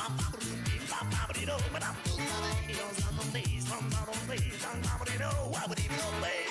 But I'm heels on the knees, on the knees, on I would even obey.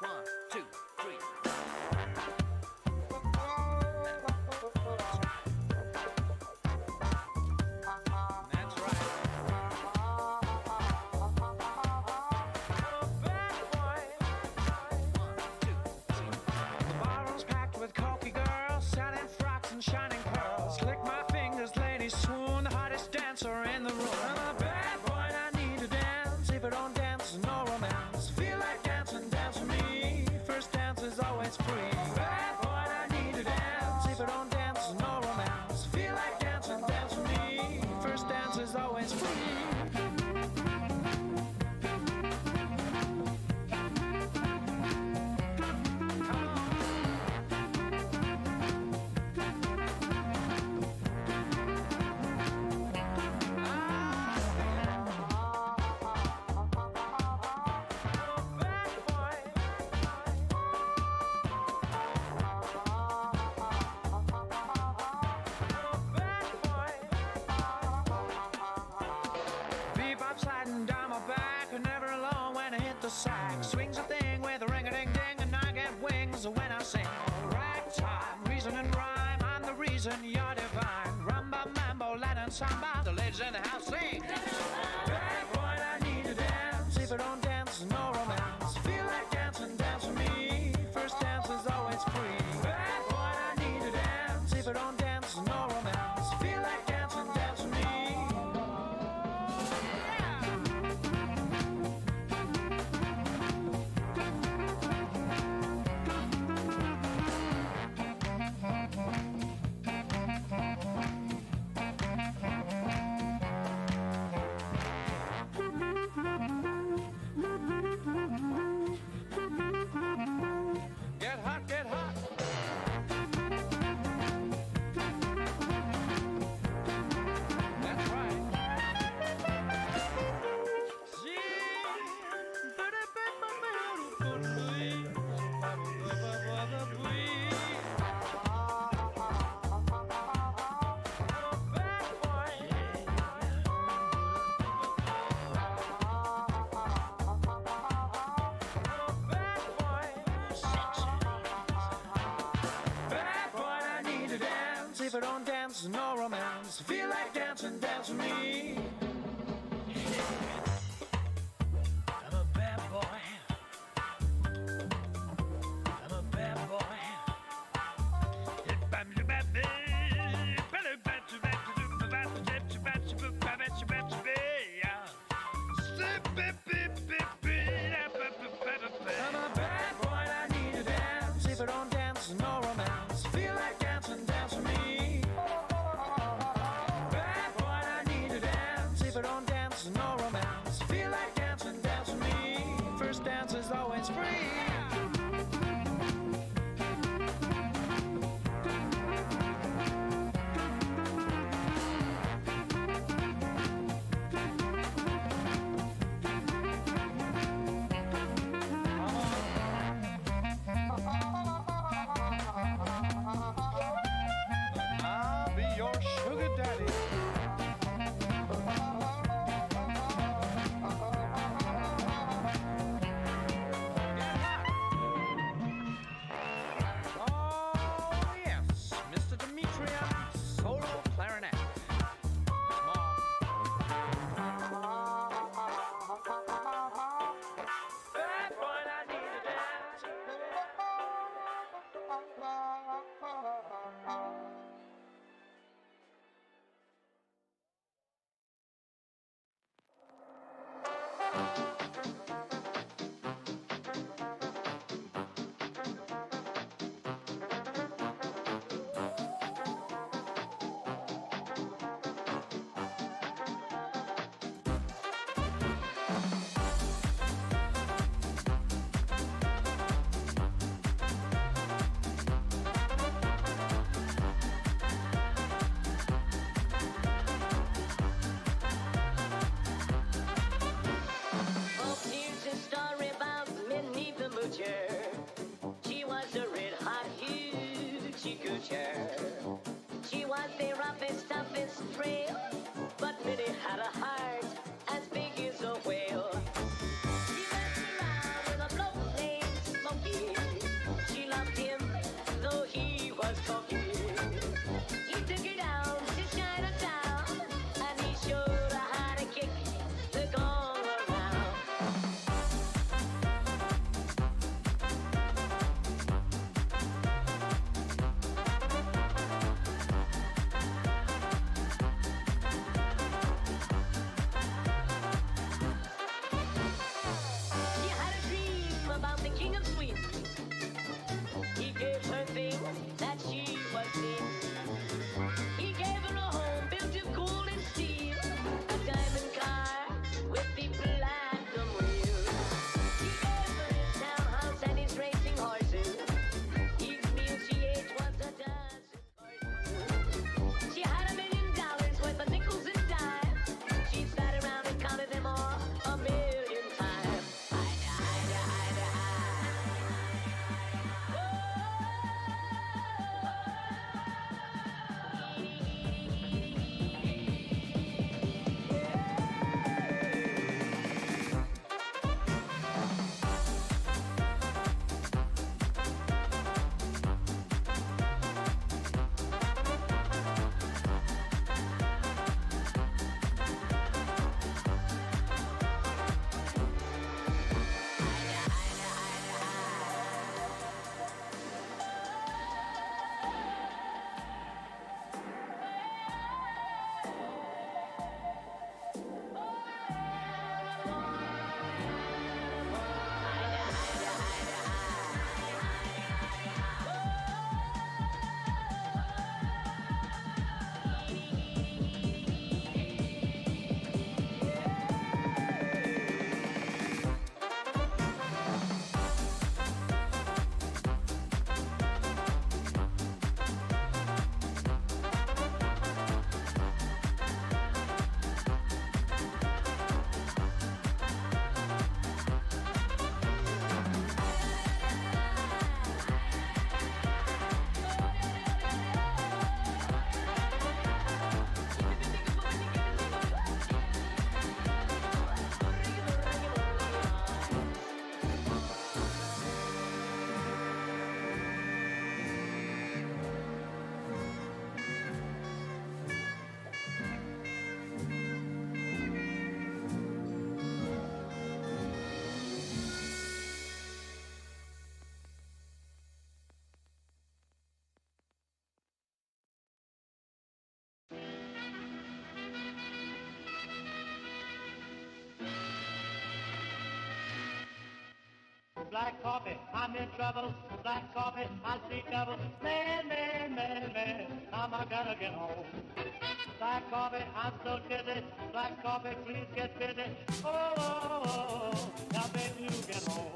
1, 2, 3. That's right. Bad boy. 1, 2, 3. The barroom's packed with cocky girls, selling frocks and shining pearls. Lick my fingers, ladies swoon, the hottest dancer in the room. I'm a bad boy and I need to dance. If I don't dance, no romance. Feel like dancing, dance with me. First dance is always free. Bad boy and I need to dance. If I don't dance, no romance. Feel like dancing, dance with me. First dance is always free. Bebop sliding down my back, never alone when I hit the sack. Swings a thing with a ring-a-ding-ding, and I get wings when I sing. Ragtime, reason and rhyme, I'm the reason you're divine. Rumba, mambo, Latin samba, the ladies in the house sing. Bad boy, I need to dance. If I don't dance, no romance. Feel like dancing, dance with me. First dance is always free. Bad boy, I need to dance. If I don't dance, no romance. Feel like dancing, dance with me. Get hot, get hot. That's right. Bad boy, I need to dance. If I don't dance, no romance. Feel like dancing, dance with me. I'm a bad boy. I'm a bad boy. I'm a bad boy, I need to dance. If I don't dance, no romance. Feel like dancing, dance with me. Bad boy, I need to dance. If I don't dance, no romance. Feel like dancing, dance with me. First dance is always free. I'll be your sugar daddy. Get hot. was talking. He took her down to Chinatown, and he showed her how to kick the gong around. She had a dream about the king of Sweden. He gave her things that she was in. He gave her a home built of gold and steel, a diamond car with the platinum wheels. He gave her his townhouse and his racing horses. Each meal she ate was a dozen courses. She had $1 million worth of nickels and dimes. She sat around and counted them all 1,000,000 times. Black coffee, I'm in trouble. Black coffee, I see double. Man, man, man, man, I'm gonna get home. Black coffee, I'm so dizzy. Black coffee, please get busy. Oh, oh, oh, oh, now baby, you get home.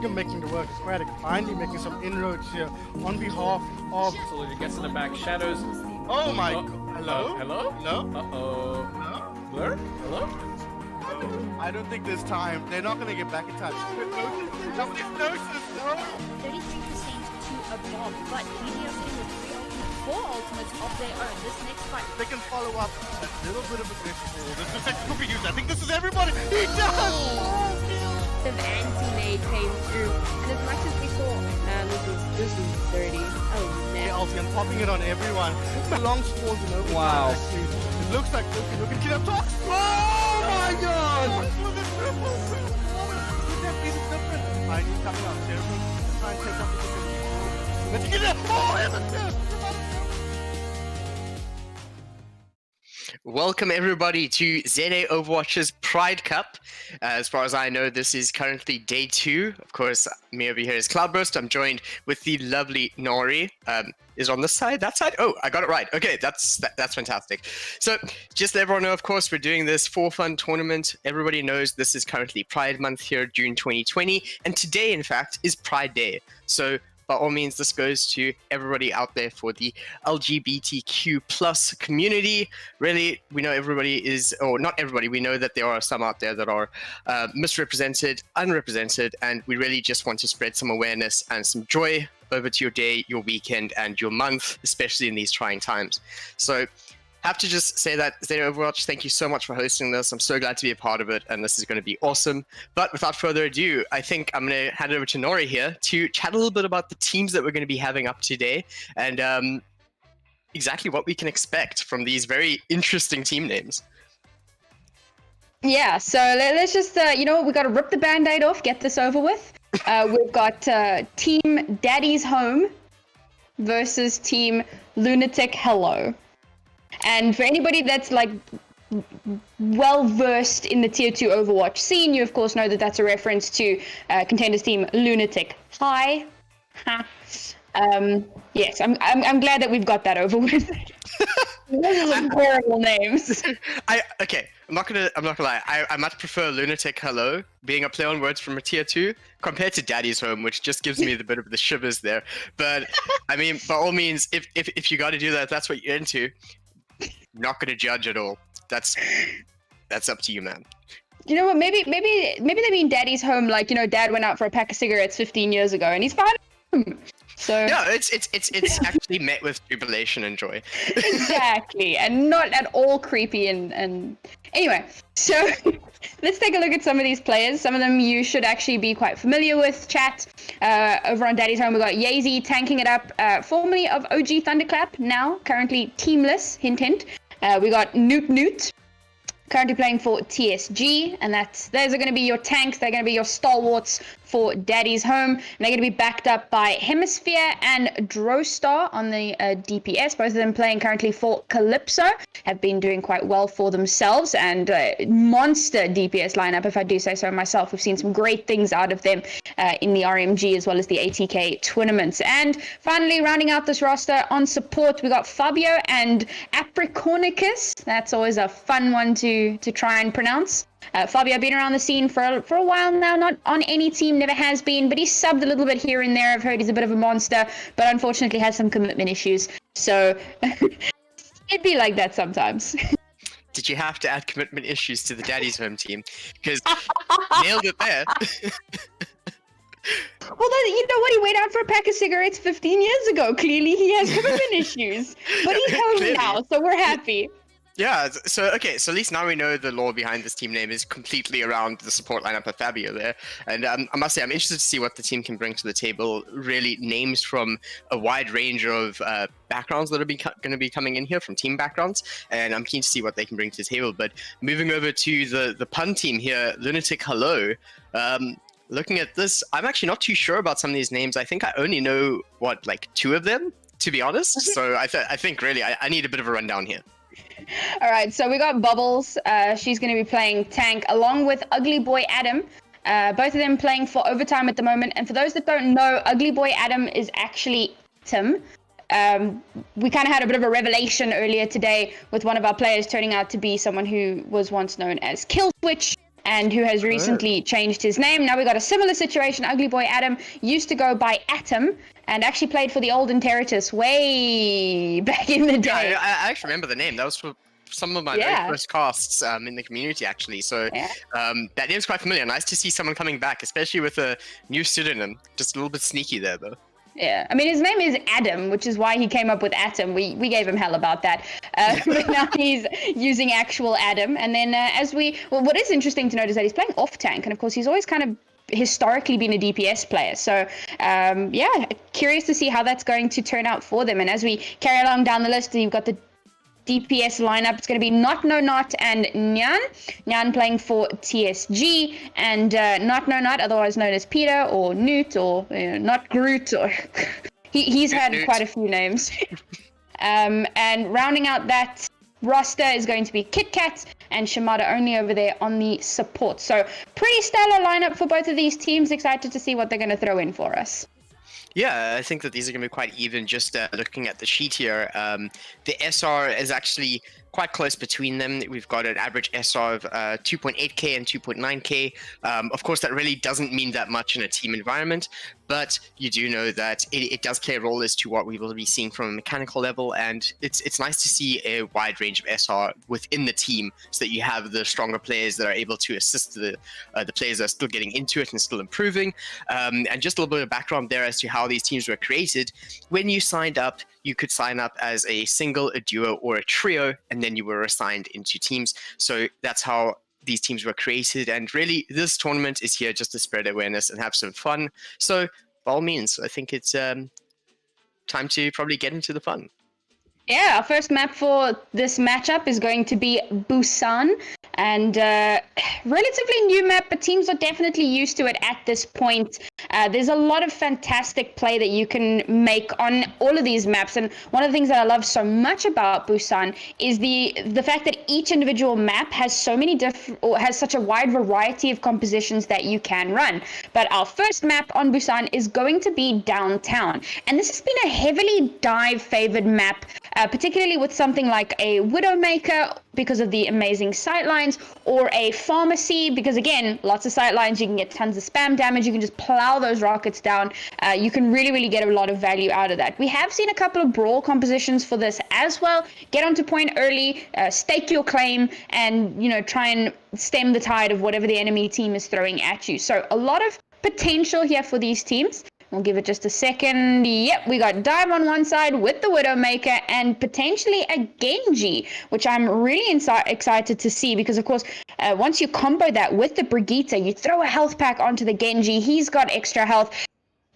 you're making the work. Squatic finally making some inroads here on behalf of. Absolutely gets in the back. Shadows. Oh my Oh, god. Hello? hello? Hello? Uh-oh. Hello? Blur? Hello? I don't think there's time. They're not gonna get back in touch. Nobody's notices, no! 33% to a bomb, but BDR sitting with 3 ultimates, 4 ultimates of their own. This next fight. They can follow up a little bit of aggression. Oh, this is could be used. I think this is everybody. He does! The anti-nade came through, and as much as we saw, this is dirty. Oh The man. ulti and popping it on everyone. The long spawns in overtime. Wow. Actually. It looks like look at kill up talks. Oh my god! With the triple. Could that be the difference? Finally coming out. Terrible. Try and take up the difference. Let's get it. Oh, heaven. Welcome everybody to ZA Overwatch's Pride Cup. As far as I know, this is currently day 2. Of course, me over here is Cloudburst. I'm joined with the lovely Nori. Is on this side, that side? Oh, I got it right. Okay, that's fantastic. So, just to let everyone know, of course, we're doing this for fun tournament. Everybody knows this is currently Pride Month here, June 2020, and today, in fact, is Pride Day. So, by all means, this goes to everybody out there for the LGBTQ plus community. Really, we know everybody is, or not everybody, we know that there are some out there that are misrepresented, unrepresented, and we really just want to spread some awareness and some joy over to your day, your weekend, and your month, especially in these trying times. So, have to just say that Zeta Overwatch, thank you so much for hosting this. I'm so glad to be a part of it, and this is going to be awesome. But without further ado, I think I'm going to hand it over to Nori here to chat a little bit about the teams that we're going to be having up today, and exactly what we can expect from these very interesting team names. Yeah, so let's just, you know what, we've got to rip the Band-Aid off, get this over with. We've got Team Daddy's Home versus Team Lunatic-Hello. And for anybody that's like well-versed in the Tier 2 Overwatch scene, you of course know that that's a reference to Contenders team Lunatic High. Yes, I'm glad that we've got that over with. Those are some horrible names. Okay, I'm not gonna lie. I much prefer Lunatic-Hello being a play on words from a Tier 2 compared to Daddy's Home, which just gives me the bit of the shivers there. But I mean, by all means, if you got to do that, if that's what you're into. Not gonna judge at all. That's up to you, man. You know what? Maybe they mean Daddy's Home, like, you know, Dad went out for a pack of cigarettes 15 years ago, and he's fine. So no, it's actually met with jubilation and joy. Exactly, and not at all creepy and anyway. So let's take a look at some of these players. Some of them you should actually be quite familiar with. Chat over on Daddy's Home, we got Yazy tanking it up, formerly of OG Thunderclap, now currently teamless. Hint hint. We got Newt, currently playing for TSG, and those are going to be your tanks. They're going to be your stalwarts for Daddy's Home, and they're going to be backed up by Hemisphere and Drostar on the DPS. Both of them playing currently for Calypso, have been doing quite well for themselves, and monster DPS lineup, if I do say so myself. We've seen some great things out of them in the RMG as well as the ATK tournaments. And finally, rounding out this roster on support, we got Fabio and Apricornicus. That's always a fun one to try and pronounce. Fabio been around the scene for a while now, not on any team, never has been, but he's subbed a little bit here and there. I've heard he's a bit of a monster, but unfortunately has some commitment issues. So it'd be like that sometimes. Did you have to add commitment issues to the Daddy's Home team? Because nailed it there. Well, you know what? He went out for a pack of cigarettes 15 years ago. Clearly, he has commitment issues, but he's home Clearly. now, so we're happy. Yeah, so at least now we know the lore behind this team name is completely around the support lineup of Fabio there. And I must say, I'm interested to see what the team can bring to the table. Really, names from a wide range of backgrounds that are going to be coming in here, from team backgrounds. And I'm keen to see what they can bring to the table. But moving over to the pun team here, Lunatic-Hello. Looking at this, I'm actually not too sure about some of these names. I think I only know, like 2 of them, to be honest. So I think really I need a bit of a rundown here. All right, so we got Bubbles. She's going to be playing tank along with Ugly Boy Adam. Both of them playing for overtime at the moment. And for those that don't know, Ugly Boy Adam is actually Tim. We kind of had a bit of a revelation earlier today with one of our players turning out to be someone who was once known as Kill Switch. and who has recently changed his name. Now we got a similar situation. Ugly Boy Adam used to go by Atom and actually played for the old Interitus way back in the day. Yeah, I actually remember the name. That was for some of my very first casts in the community, actually. So that name's quite familiar. Nice to see someone coming back, especially with a new pseudonym. Just a little bit sneaky there, though. Yeah, I mean, his name is Adam, which is why he came up with Atom. We gave him hell about that. But now he's using actual Adam. And then what is interesting to note is that he's playing off-tank. And of course, he's always kind of historically been a DPS player. So, curious to see how that's going to turn out for them. And as we carry along down the list, you've got the DPS lineup. It's going to be Not No Not and Nyan. Nyan playing for TSG, and Not No Not, otherwise known as Peter or Newt or Not Groot, or he's had quite a few names. And rounding out that roster is going to be Kit Kat and Shimada only over there on the support. So pretty stellar lineup for both of these teams. Excited to see what they're going to throw in for us. Yeah, I think that these are going to be quite even. Just looking at the sheet here, the SR is actually quite close between them. We've got an average SR of 2.8k and 2.9k. Of course, that really doesn't mean that much in a team environment, but you do know that it does play a role as to what we will be seeing from a mechanical level, and it's nice to see a wide range of SR within the team, so that you have the stronger players that are able to assist the players that are still getting into it and still improving. And just a little bit of background there as to how these teams were created. When you signed up, you could sign up as a single, a duo, or a trio, and then you were assigned into teams. So that's how these teams were created. And really, this tournament is here just to spread awareness and have some fun. So by all means, I think it's time to probably get into the fun. Yeah, our first map for this matchup is going to be Busan, and relatively new map, but teams are definitely used to it at this point. There's a lot of fantastic play that you can make on all of these maps, and one of the things that I love so much about Busan is the fact that each individual map has so many has such a wide variety of compositions that you can run. But our first map on Busan is going to be Downtown, and this has been a heavily dive favored map. Particularly with something like a Widowmaker because of the amazing sightlines, or a Pharmacy because, again, lots of sightlines, you can get tons of spam damage, you can just plow those rockets down. You can really get a lot of value out of that. We have seen a couple of Brawl compositions for this as well. Get onto point early, stake your claim, and try and stem the tide of whatever the enemy team is throwing at you. So a lot of potential here for these teams. We'll give it just a second. Yep, we got Dive on one side with the Widowmaker and potentially a Genji, which I'm really excited to see because, of course, once you combo that with the Brigitte, you throw a health pack onto the Genji. He's got extra health.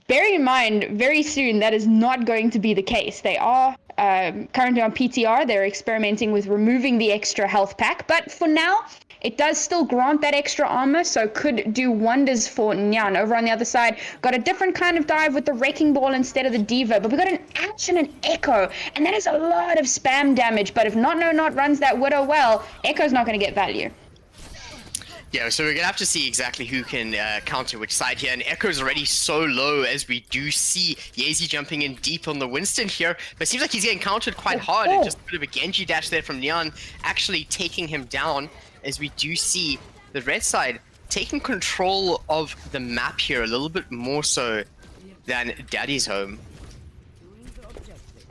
Bear in mind, very soon, that is not going to be the case. They are currently on PTR. They're experimenting with removing the extra health pack. But for now, it does still grant that extra armor, so could do wonders for Nyan. Over on the other side, got a different kind of dive with the Wrecking Ball instead of the Diva, but we got an Ash and an Echo, and that is a lot of spam damage. But if Not No Not runs that Widow well, Echo's not going to get value. Yeah, so we're going to have to see exactly who can counter which side here. And Echo's already so low, as we do see Yazy jumping in deep on the Winston here. But it seems like he's getting countered quite hard. And just a bit of a Genji dash there from Nyan, actually taking him down, as we do see the red side taking control of the map here a little bit more so than Daddy's Home.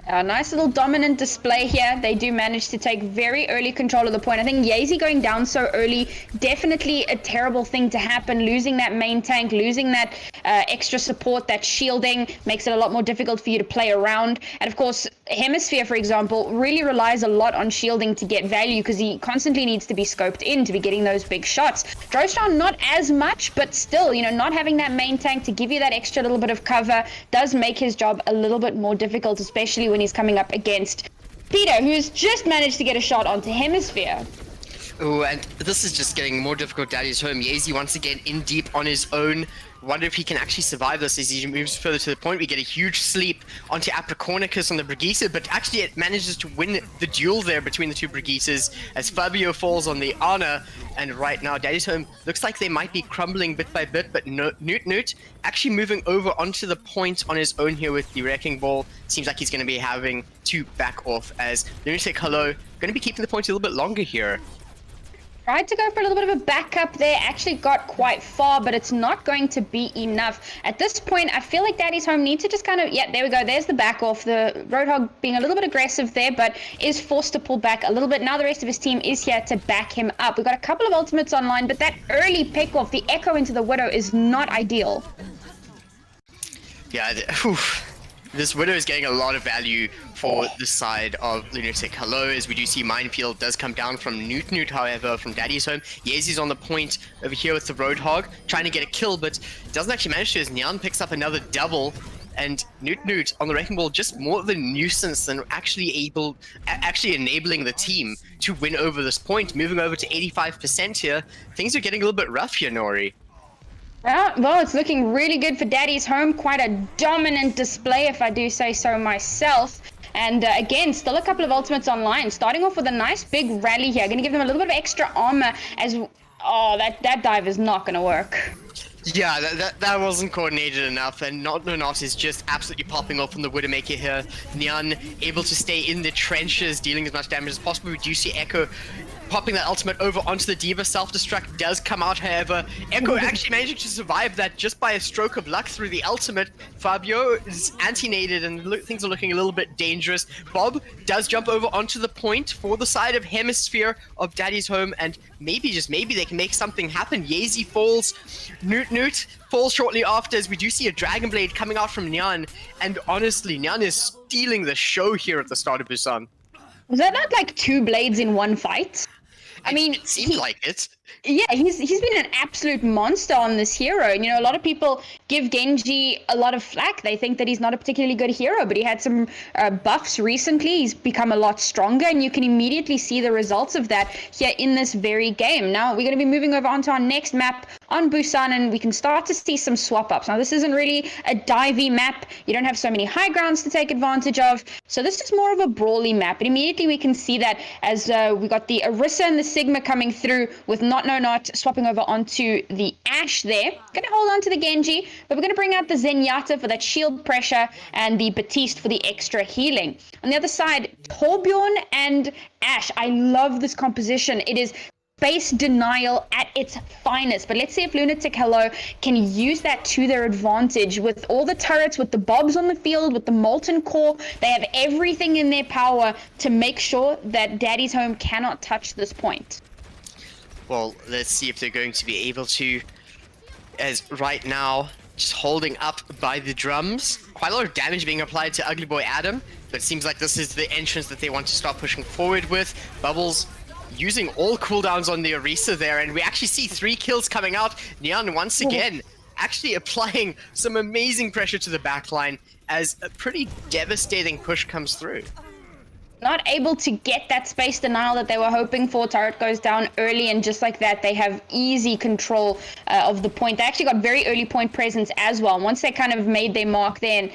A nice little dominant display here. They do manage to take very early control of the point. I think Yazy going down so early, definitely a terrible thing to happen. Losing that main tank, losing that extra support, that shielding, makes it a lot more difficult for you to play around. And of course, Hemisphere, for example, really relies a lot on shielding to get value because he constantly needs to be scoped in to be getting those big shots. Dronestrong, not as much, but still, not having that main tank to give you that extra little bit of cover does make his job a little bit more difficult, especially when he's coming up against Peter, who's just managed to get a shot onto Hemisphere. Oh, and this is just getting more difficult. Daddy's Home. Yazy once again in deep on his own. Wonder if he can actually survive this as he moves further to the point. We get a huge sleep onto Apricornicus on the Brigitte, but actually it manages to win the duel there between the two Brigittes as Fabio falls on the Ana. And right now, Daddy's Home looks like they might be crumbling bit by bit, but Newt actually moving over onto the point on his own here with the Wrecking Ball. Seems like he's going to be having to back off as Lunatic-Hello going to be keeping the point a little bit longer here. Tried to go for a little bit of a backup there, actually got quite far, but it's not going to be enough. At this point, I feel like Daddy's Home needs to just kind of, yeah, there we go. There's the back off. The Roadhog being a little bit aggressive there, but is forced to pull back a little bit. Now the rest of his team is here to back him up. We've got a couple of ultimates online, but that early pick off, the Echo into the Widow, is not ideal. Yeah, this Widow is getting a lot of value for the side of Lunatic-Hello, as we do see Minefield does come down from Newt, however, from Daddy's Home. Yezi's on the point over here with the Roadhog, trying to get a kill, but doesn't actually manage to, as Nyan picks up another double, and Newt on the Wrecking Ball, just more of a nuisance than actually enabling the team to win over this point. Moving over to 85% here, things are getting a little bit rough here, Nori. Well, it's looking really good for Daddy's Home. Quite a dominant display, if I do say so myself. And again, still a couple of ultimates online. Starting off with a nice big rally here. Going to give them a little bit of extra armor as... Oh, that dive is not going to work. Yeah, that wasn't coordinated enough, and Not is just absolutely popping off on the Widowmaker here. Nyan able to stay in the trenches, dealing as much damage as possible. We do see Echo popping that ultimate over onto the Diva. Self-destruct does come out, however. Echo actually managing to survive that just by a stroke of luck through the ultimate. Fabio is anti-naded and things are looking a little bit dangerous. Bob does jump over onto the point for the side of Hemisphere of Daddy's Home, and maybe, just maybe, they can make something happen. Yezi falls. Newt falls shortly after, as we do see a Dragon Blade coming out from Nyan, and honestly, Nyan is stealing the show here at the start of Busan. Was that not like 2 blades in one fight? I mean, it seemed like it. Yeah, he's been an absolute monster on this hero. And, you know, a lot of people give Genji a lot of flack. They think that he's not a particularly good hero, but he had some buffs recently. He's become a lot stronger, and you can immediately see the results of that here in this very game. Now, we're going to be moving over onto our next map on Busan, and we can start to see some swap-ups. Now, this isn't really a divey map. You don't have so many high grounds to take advantage of. So this is more of a brawly map. And immediately we can see that as we got the Orisa and the Sigma coming through with Not swapping over onto the Ashe there. Gonna hold on to the Genji, but we're gonna bring out the Zenyatta for that shield pressure and the Batiste for the extra healing. On the other side, Torbjorn and Ashe. I love this composition. It is space denial at its finest, but let's see if Lunatic-Hello can use that to their advantage. With all the turrets, with the Bobs on the field, with the Molten Core, they have everything in their power to make sure that Daddy's Home cannot touch this point. Well, let's see if they're going to be able to, as right now, just holding up by the drums. Quite a lot of damage being applied to Ugly Boy Adam, but it seems like this is the entrance that they want to start pushing forward with. Bubbles using all cooldowns on the Orisa there, and we actually see 3 kills coming out. Nyan once again actually applying some amazing pressure to the backline as a pretty devastating push comes through. Not able to get that space denial that they were hoping for. Turret goes down early, and just like that, they have easy control of the point. They actually got very early point presence as well. Once they kind of made their mark then,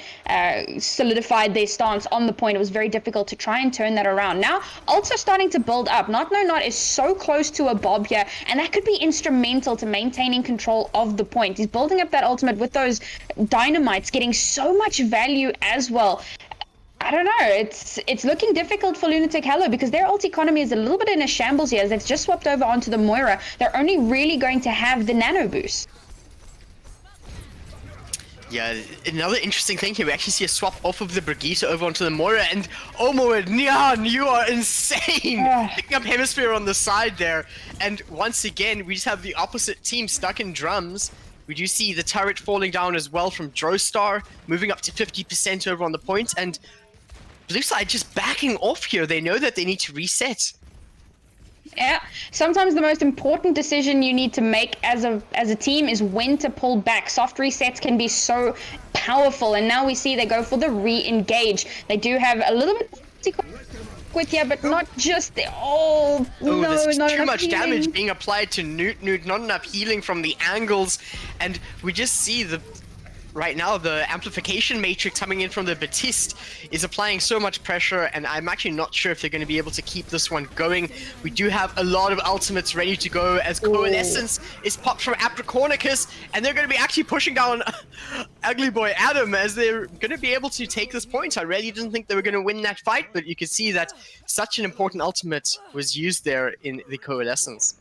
solidified their stance on the point, it was very difficult to try and turn that around. Now, also starting to build up. Not is so close to a Bob here, and that could be instrumental to maintaining control of the point. He's building up that ultimate with those dynamites, getting so much value as well. I don't know, it's looking difficult for Lunatic-Hello because their ult economy is a little bit in a shambles here as they've just swapped over onto the Moira. They're only really going to have the nano boost. Yeah, another interesting thing here, we actually see a swap off of the Brigitte over onto the Moira, and oh my Nyan, you are insane! Picking up Hemisphere on the side there, and once again, we just have the opposite team stuck in drums. We do see the turret falling down as well from Drostar, moving up to 50% over on the point, and Blue side just backing off here. They know that they need to reset. Yeah, sometimes the most important decision you need to make as a team is when to pull back. Soft resets can be so powerful, and now we see they go for the re-engage. They do have a little bit with here, but not just the there's too much damage being applied to Newt, not enough healing from the angles, and we just see right now the amplification matrix coming in from the Batiste is applying so much pressure, and I'm actually not sure if they're going to be able to keep this one going. We do have a lot of ultimates ready to go as Coalescence is popped from Apricornicus, and they're going to be actually pushing down Ugly Boy Adam as they're going to be able to take this point. I really didn't think they were going to win that fight, but you can see that such an important ultimate was used there in the Coalescence.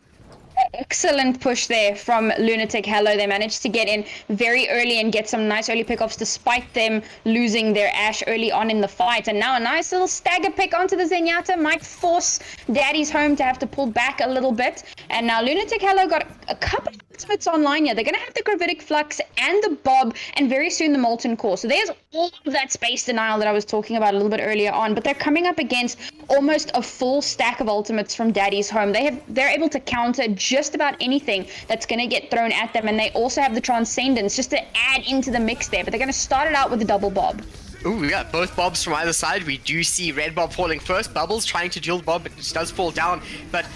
excellent push there from Lunatic-Hello. They managed to get in very early and get some nice early pickoffs despite them losing their Ashe early on in the fight. And now a nice little stagger pick onto the Zenyatta might force Daddy's Home to have to pull back a little bit. And now Lunatic-Hello got a couple of ultimates online here. They're going to have the Gravitic Flux and the Bob and very soon the Molten Core. So there's all of that space denial that I was talking about a little bit earlier on. But they're coming up against almost a full stack of ultimates from Daddy's Home. They're able to counter just about anything that's going to get thrown at them, and they also have the Transcendence just to add into the mix there. But they're going to start it out with the double Bob. Ooh, we got both Bobs from either side. We do see Red Bob falling first. Bubbles trying to duel Bob, but it does fall down. But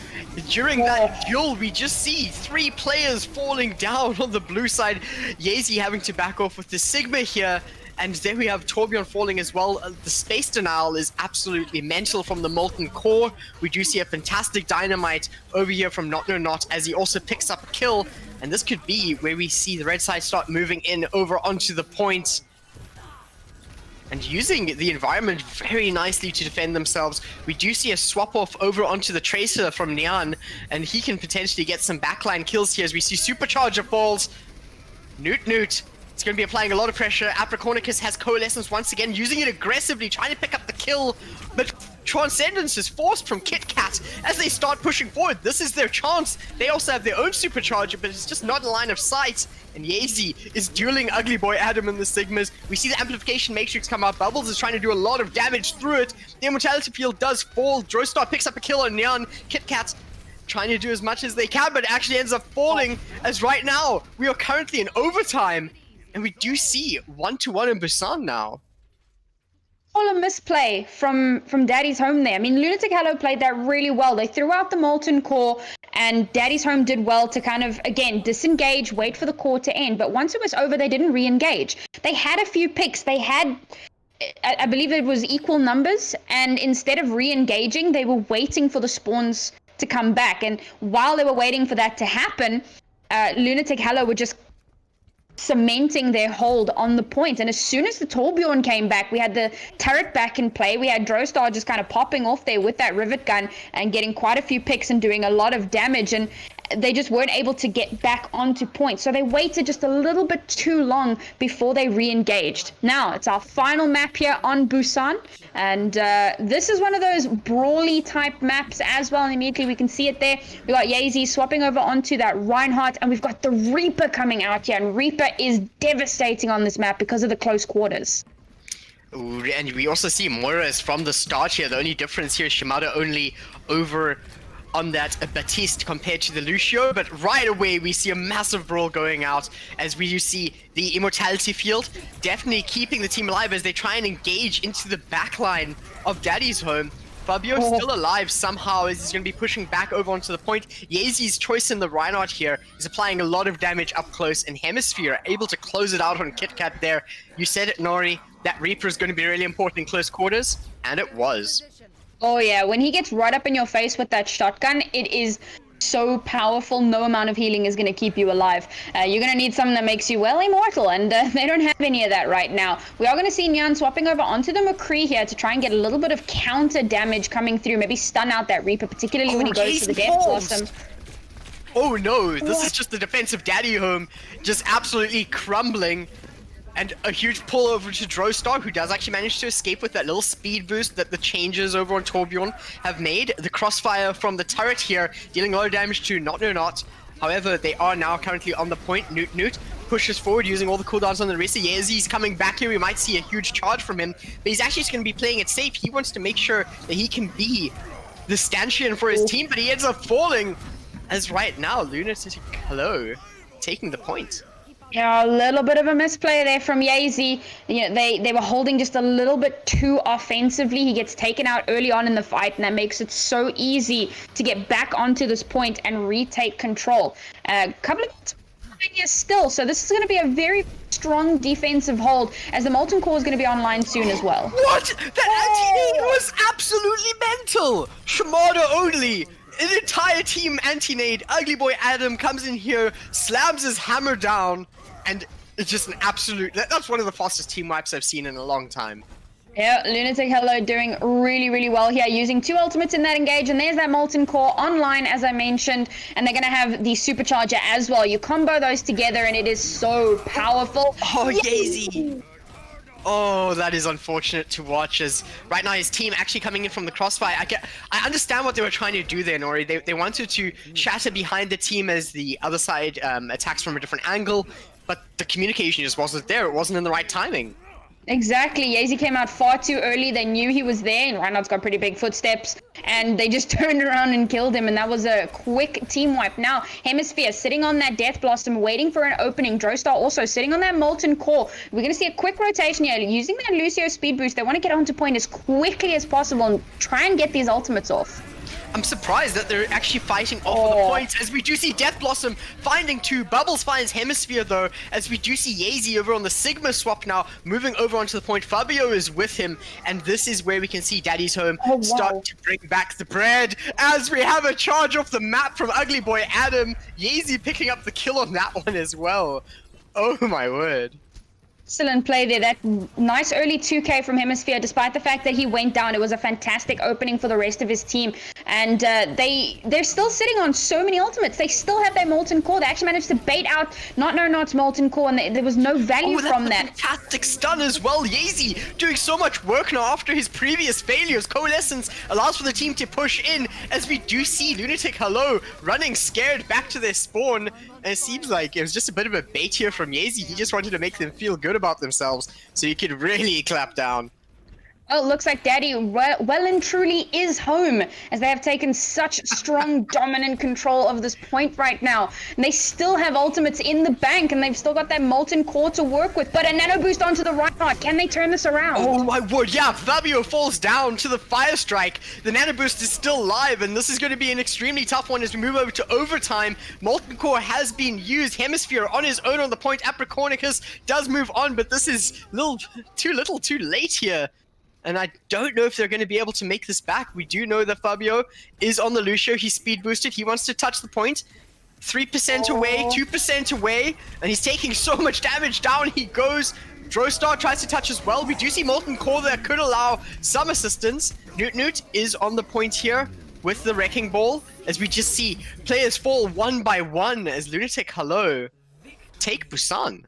during that duel, we just see 3 players falling down on the blue side. Yeezy having to back off with the Sigma here. And then we have Torbjorn falling as well. The space denial is absolutely mental from the Molten Core. We do see a fantastic dynamite over here from Not No Not as he also picks up a kill. And this could be where we see the red side start moving in over onto the point. And using the environment very nicely to defend themselves. We do see a swap off over onto the Tracer from Nyan. And he can potentially get some backline kills here as we see Supercharger falls. Newt. It's going to be applying a lot of pressure. Apricornicus has Coalescence once again, using it aggressively, trying to pick up the kill. But Transcendence is forced from KitKat as they start pushing forward. This is their chance. They also have their own Supercharger, but it's just not in line of sight. And Yeezy is dueling Ugly Boy Adam and the Sigmas. We see the Amplification Matrix come out. Bubbles is trying to do a lot of damage through it. The Immortality Field does fall. Droestar picks up a kill on Nyan. KitKat trying to do as much as they can, but it actually ends up falling. As right now, we are currently in overtime. And we do see 1-1 in Busan now. All a misplay from Daddy's Home there. I mean, Lunatic-Hello played that really well. They threw out the Molten Core, and Daddy's Home did well to kind of, again, disengage, wait for the core to end. But once it was over, they didn't re-engage. They had a few picks. They had, I believe it was equal numbers, and instead of re-engaging, they were waiting for the spawns to come back. And while they were waiting for that to happen, Lunatic-Hello were just cementing their hold on the point. And as soon as the Torbjorn came back, we had the turret back in play. We had Droestar just kind of popping off there with that rivet gun and getting quite a few picks and doing a lot of damage, and they just weren't able to get back onto point. So they waited just a little bit too long before they re-engaged. Now it's our final map here on Busan, and this is one of those brawly type maps as well. And immediately we can see it there. We got Yeezy swapping over onto that Reinhardt, and we've got the Reaper coming out here, and Reaper is devastating on this map because of the close quarters. Ooh, and we also see Moira is from the start here. The only difference here is Shimada only over on that Baptiste compared to the Lucio, but right away we see a massive brawl going out as we do see the Immortality Field definitely keeping the team alive as they try and engage into the backline of Daddy's Home. Fabio's still alive somehow as he's going to be pushing back over onto the point. Yeezy's choice in the Reinhardt here is applying a lot of damage up close, and Hemisphere able to close it out on KitKat there. You said it, Nori, that Reaper is going to be really important in close quarters, and it was. Oh yeah, when he gets right up in your face with that shotgun, it is so powerful. No amount of healing is going to keep you alive. You're going to need something that makes you, well, immortal, and they don't have any of that right now. We are going to see Nyan swapping over onto the McCree here to try and get a little bit of counter damage coming through, maybe stun out that Reaper, particularly when he goes to the Death Blossom. Oh no, this is just the defensive Daddy Home just absolutely crumbling. And a huge pull over to Droestar, who does actually manage to escape with that little speed boost that the changes over on Torbjorn have made. The crossfire from the turret here, dealing a lot of damage to Not No Not. However, they are now currently on the point. Newt pushes forward using all the cooldowns on the rest of Yeezy's coming back here. We might see a huge charge from him, but he's actually just going to be playing it safe. He wants to make sure that he can be the stanchion for his team, but he ends up falling. As right now, Lunatic-Hello taking the point. Yeah, a little bit of a misplay there from Yeezy. You know, they were holding just a little bit too offensively. He gets taken out early on in the fight, and that makes it so easy to get back onto this point and retake control. A couple of years still, so this is going to be a very strong defensive hold as the Molten Core is going to be online soon as well. What? That anti-nade was absolutely mental! Shimada only! An entire team anti-nade. Ugly Boy Adam comes in here, slams his hammer down, and it's just an absolute... That's one of the fastest team wipes I've seen in a long time. Yeah, Lunatic-Hello doing really, really well here, using 2 ultimates in that engage, and there's that Molten Core online, as I mentioned, and they're going to have the Supercharger as well. You combo those together, and it is so powerful. Oh, Yeezy! Oh, that is unfortunate to watch, as right now his team actually coming in from the crossfire. I understand what they were trying to do there, Nori. They wanted to shatter behind the team as the other side attacks from a different angle, but the communication just wasn't there. It wasn't in the right timing. Exactly. Yeezy came out far too early. They knew he was there, and Reinhardt's got pretty big footsteps, and they just turned around and killed him, and that was a quick team wipe. Now, Hemisphere sitting on that Death Blossom, waiting for an opening. Droestar also sitting on that Molten Core. We're going to see a quick rotation here, using that Lucio speed boost. They want to get onto point as quickly as possible and try and get these ultimates off. I'm surprised that they're actually fighting off of the points, as we do see Death Blossom finding 2. Bubbles finds Hemisphere though, as we do see Yeezy over on the Sigma swap now, moving over onto the point. Fabio is with him, and this is where we can see Daddy's Home start to bring back the bread, as we have a charge off the map from Ugly Boy Adam. Yeezy picking up the kill on that one as well. Oh my word. Still in play there. That nice early 2k from Hemisphere, despite the fact that he went down. It was a fantastic opening for the rest of his team, and they're still sitting on so many ultimates. They still have their Molten Core. They actually managed to bait out Not Molten Core, and there was no value from that. Fantastic stun as well. Yeezy doing so much work now after his previous failures. Coalescence allows for the team to push in, as we do see Lunatic-Hello running scared back to their spawn. And it seems like it was just a bit of a bait here from Yeezy. He just wanted to make them feel good about themselves, so he could really clap down. Oh, it looks like Daddy well and truly is home, as they have taken such strong, dominant control of this point right now. And they still have ultimates in the bank, and they've still got that Molten Core to work with. But a nano boost onto the right. Can they turn this around? Oh my word, yeah, Fabio falls down to the Fire Strike. The nano boost is still live, and this is going to be an extremely tough one as we move over to overtime. Molten Core has been used. Hemisphere on his own on the point. Apricornicus does move on, but this is too late here. And I don't know if they're going to be able to make this back. We do know that Fabio is on the Lucio. He's speed boosted. He wants to touch the point. 3% away, 2% away, and he's taking so much damage. Down he goes. Droestar tries to touch as well. We do see Molten Core that could allow some assistance. Newt is on the point here with the Wrecking Ball, as we just see players fall one by one as Lunatic-Hello take Busan.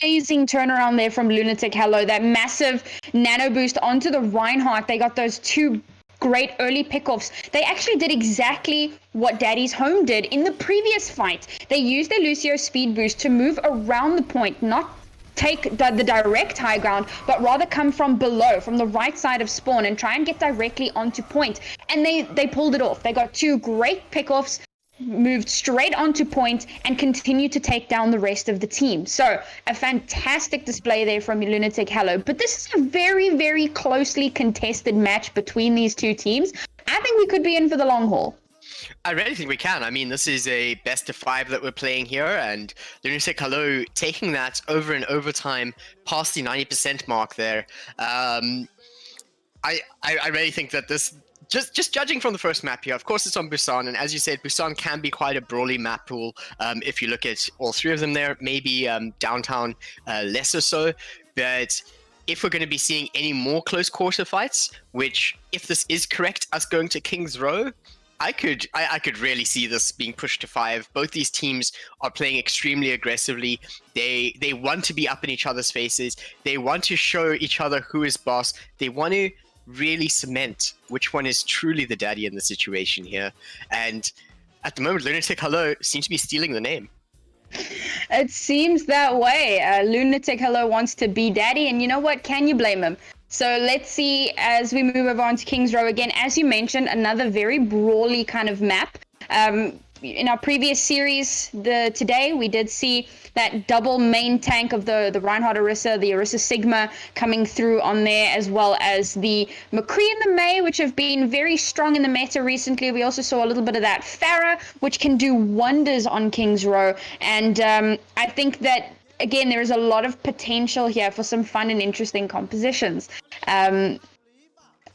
Amazing turnaround there from Lunatic-Hello. That massive nano boost onto the Reinhardt. They got those 2 great early pickoffs. They actually did exactly what Daddy's Home did in the previous fight. They used their Lucio speed boost to move around the point, not take the direct high ground, but rather come from below, from the right side of spawn, and try and get directly onto point. And they pulled it off. They got 2 great pickoffs, moved straight onto point, and continued to take down the rest of the team. So a fantastic display there from Lunatic-Hello. But this is a very, very closely contested match between these 2 teams. I think we could be in for the long haul. I really think we can. I mean, this is a best of 5 that we're playing here, and Lunatic-Hello taking that over in overtime past the 90% mark there. I really think that this, just judging from the first map here, of course it's on Busan, and as you said, Busan can be quite a brawly map pool. If you look at all 3 of them there, maybe downtown less or so, but if we're going to be seeing any more close quarter fights, which, if this is correct, us going to King's Row, I could really see this being pushed to 5. Both these teams are playing extremely aggressively. They want to be up in each other's faces. They want to show each other who is boss. They want to really cement which one is truly the daddy in the situation here. And at the moment, Lunatic-Hello seems to be stealing the name. It seems that way. Lunatic-Hello wants to be daddy, and you know what? Can you blame him? So let's see as we move over on to King's Row again. As you mentioned, another very brawly kind of map. In our previous series, today, we did see that double main tank of the Reinhardt Orisa, the Orisa Sigma coming through on there, as well as the McCree and the May, which have been very strong in the meta recently. We also saw a little bit of that Farah, which can do wonders on King's Row. And I think that, again, there is a lot of potential here for some fun and interesting compositions. I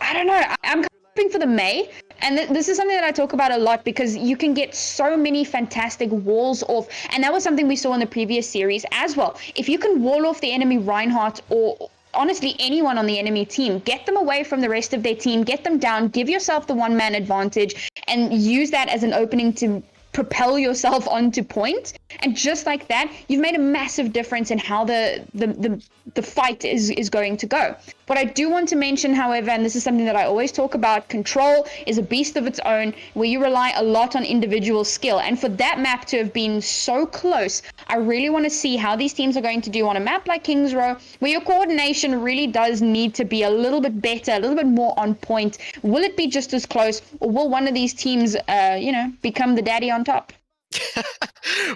don't know. I'm hoping for the May. And this is something that I talk about a lot, because you can get so many fantastic walls off. And that was something we saw in the previous series as well. If you can wall off the enemy Reinhardt or honestly anyone on the enemy team. Get them away from the rest of their team, get them down, give yourself the one-man advantage, and use that as an opening to propel yourself onto point. And just like that, you've made a massive difference in how the fight is going to go. What I do want to mention, however, and this is something that I always talk about, control is a beast of its own, where you rely a lot on individual skill. And for that map to have been so close, I really want to see how these teams are going to do on a map like Kings Row, where your coordination really does need to be a little bit better, a little bit more on point. Will it be just as close, or will one of these teams, become the daddy on top?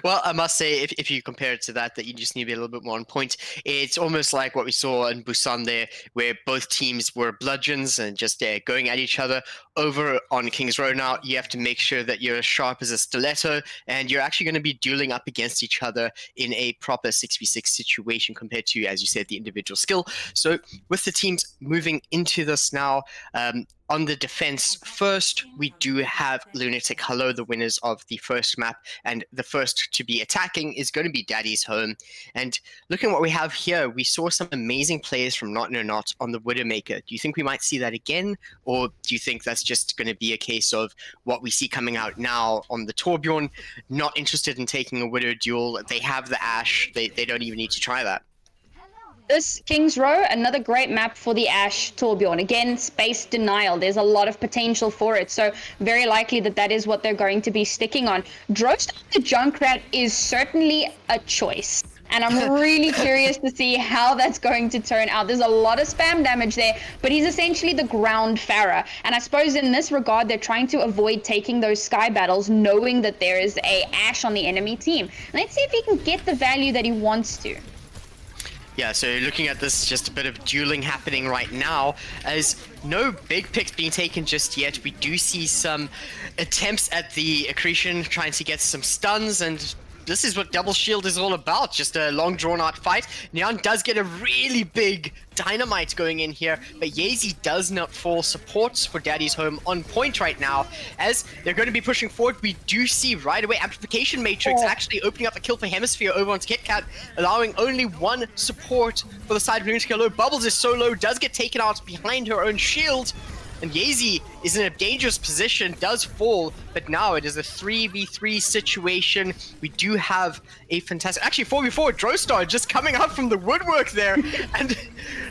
Well, I must say, if you compare it to that you just need to be a little bit more on point. It's almost like what we saw in Busan there, where both teams were bludgeons and just going at each other. Over on Kings Row now, you have to make sure that you're as sharp as a stiletto, and you're actually going to be dueling up against each other in a proper 6v6 situation compared to, as you said, the individual skill. So with the teams moving into this now, on the defense first, we do have Lunatic-Hello, the winners of the first map, and the first to be attacking is going to be Daddy's Home. And looking at what we have here, we saw some amazing players from Not No Not on the Widowmaker. Do you think we might see that again, or do you think that's just going to be a case of what we see coming out now on the Torbjorn? Not interested in taking a Widow duel. They have the Ashe. They don't even need to try that. This Kings Row, another great map for the Ashe Torbjorn. Again, space denial. There's a lot of potential for it, so very likely that is what they're going to be sticking on. Drost the Junkrat is certainly a choice, and I'm really curious to see how that's going to turn out. There's a lot of spam damage there, but he's essentially the ground Pharah, and I suppose in this regard, they're trying to avoid taking those sky battles, knowing that there is a Ashe on the enemy team. Let's see if he can get the value that he wants to. Yeah, so looking at this, just a bit of dueling happening right now, as no big picks being taken just yet. We do see some attempts at the accretion, trying to get some stuns, and this is what Double Shield is all about, just a long drawn-out fight. Neon does get a really big dynamite going in here, but Yeezy does not fall. Supports for Daddy's Home on point right now. As they're going to be pushing forward, we do see right away Amplification Matrix actually opening up a kill for Hemisphere over onto KitKat, allowing only one support for the side of Lunatic-Hello. Bubbles is so low, does get taken out behind her own shield. And Yeezy is in a dangerous position, does fall, but now it is a 3v3 situation. We do have a fantastic, actually 4v4, Drostar just coming out from the woodwork there. And,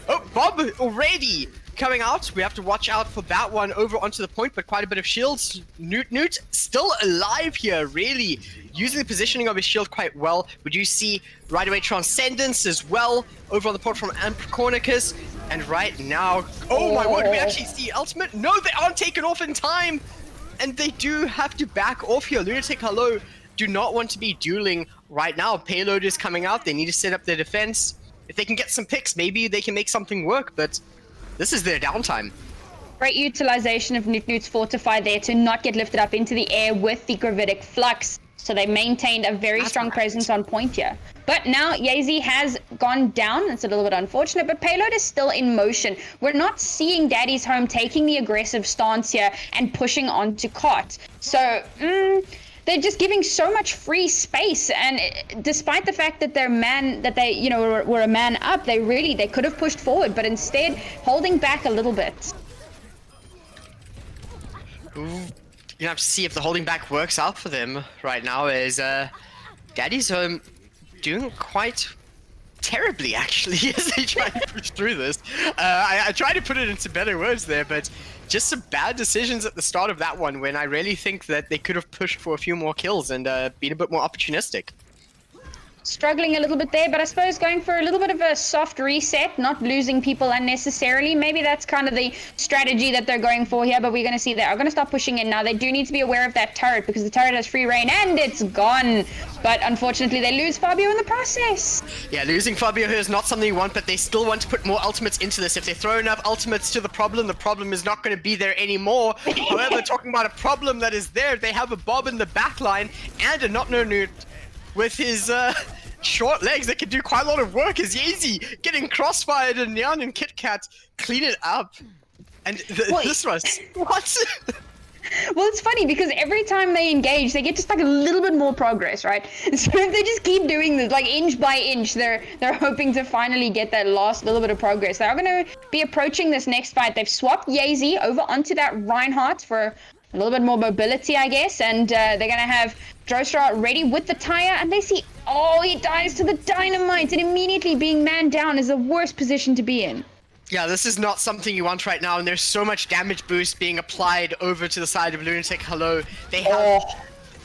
oh, Bob already coming out. We have to watch out for that one over onto the point, but quite a bit of shields. Newt still alive here, really using the positioning of his shield quite well. We do see right away Transcendence as well over on the port from Ampricornicus. And right now, oh my word, we actually see ultimate. No, they aren't taken off in time. And they do have to back off here. Lunatic-Hello do not want to be dueling right now. Payload is coming out. They need to set up their defense. If they can get some picks, maybe they can make something work, but this is their downtime. Great utilization of Newt's Fortify there to not get lifted up into the air with the Gravitic Flux. So they maintained a very strong presence on point here. But now Yeezy has gone down. It's a little bit unfortunate, but Payload is still in motion. We're not seeing Daddy's Home taking the aggressive stance here and pushing onto Cot. So, they're just giving so much free space, and despite the fact that were a man up, they could have pushed forward, but instead holding back a little bit. Ooh. You have to see if the holding back works out for them right now, as Daddy's Home doing quite terribly, actually, as they try to push through this. I try to put it into better words there, but just some bad decisions at the start of that one, when I really think that they could have pushed for a few more kills and been a bit more opportunistic. Struggling a little bit there, but I suppose going for a little bit of a soft reset, not losing people unnecessarily. Maybe that's kind of the strategy that they're going for here, but we're going to see they are going to start pushing in now. They do need to be aware of that turret, because the turret has free reign, and it's gone. But unfortunately, they lose Fabio in the process. Yeah, losing Fabio here is not something you want, but they still want to put more ultimates into this. If they throw enough ultimates to the problem is not going to be there anymore. However, talking about a problem that is there, they have a Bob in the back line and a Not No Newt with his short legs that can do quite a lot of work. As Yeezy getting crossfired, and Nyan and KitKat clean it up. And this was what? Well, it's funny because every time they engage, they get just like a little bit more progress, right? So if they just keep doing this, like inch by inch, they're hoping to finally get that last little bit of progress. They are going to be approaching this next fight. They've swapped Yazy over onto that Reinhardt for a little bit more mobility, I guess, and they're going to have Drostra ready with the tire, and they see, oh, he dies to the dynamite, and immediately being man down is the worst position to be in. Yeah, this is not something you want right now, and there's so much damage boost being applied over to the side of Lunatic-Hello. They have...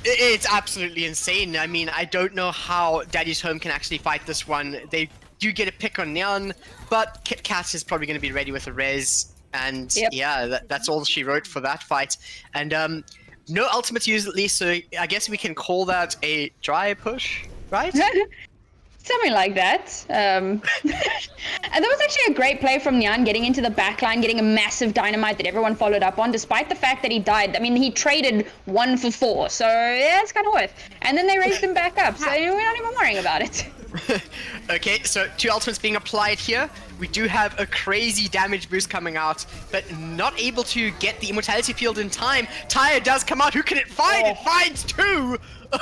It's absolutely insane. I mean, I don't know how Daddy's Home can actually fight this one. They do get a pick on Nyan, but Kit Kat is probably going to be ready with a res. And yeah, that's all she wrote for that fight. And no ultimate use at least, so I guess we can call that a dry push, right? Something like that. And that was actually a great play from Nyan, getting into the backline, getting a massive dynamite that everyone followed up on, despite the fact that he died. I mean, he traded 1 for 4, so yeah, it's kind of worth. And then they raised him back up, so we're not even worrying about it. Okay, so 2 ultimates being applied here. We do have a crazy damage boost coming out, but not able to get the immortality field in time. Tyre does come out. Who can it find? It finds 2!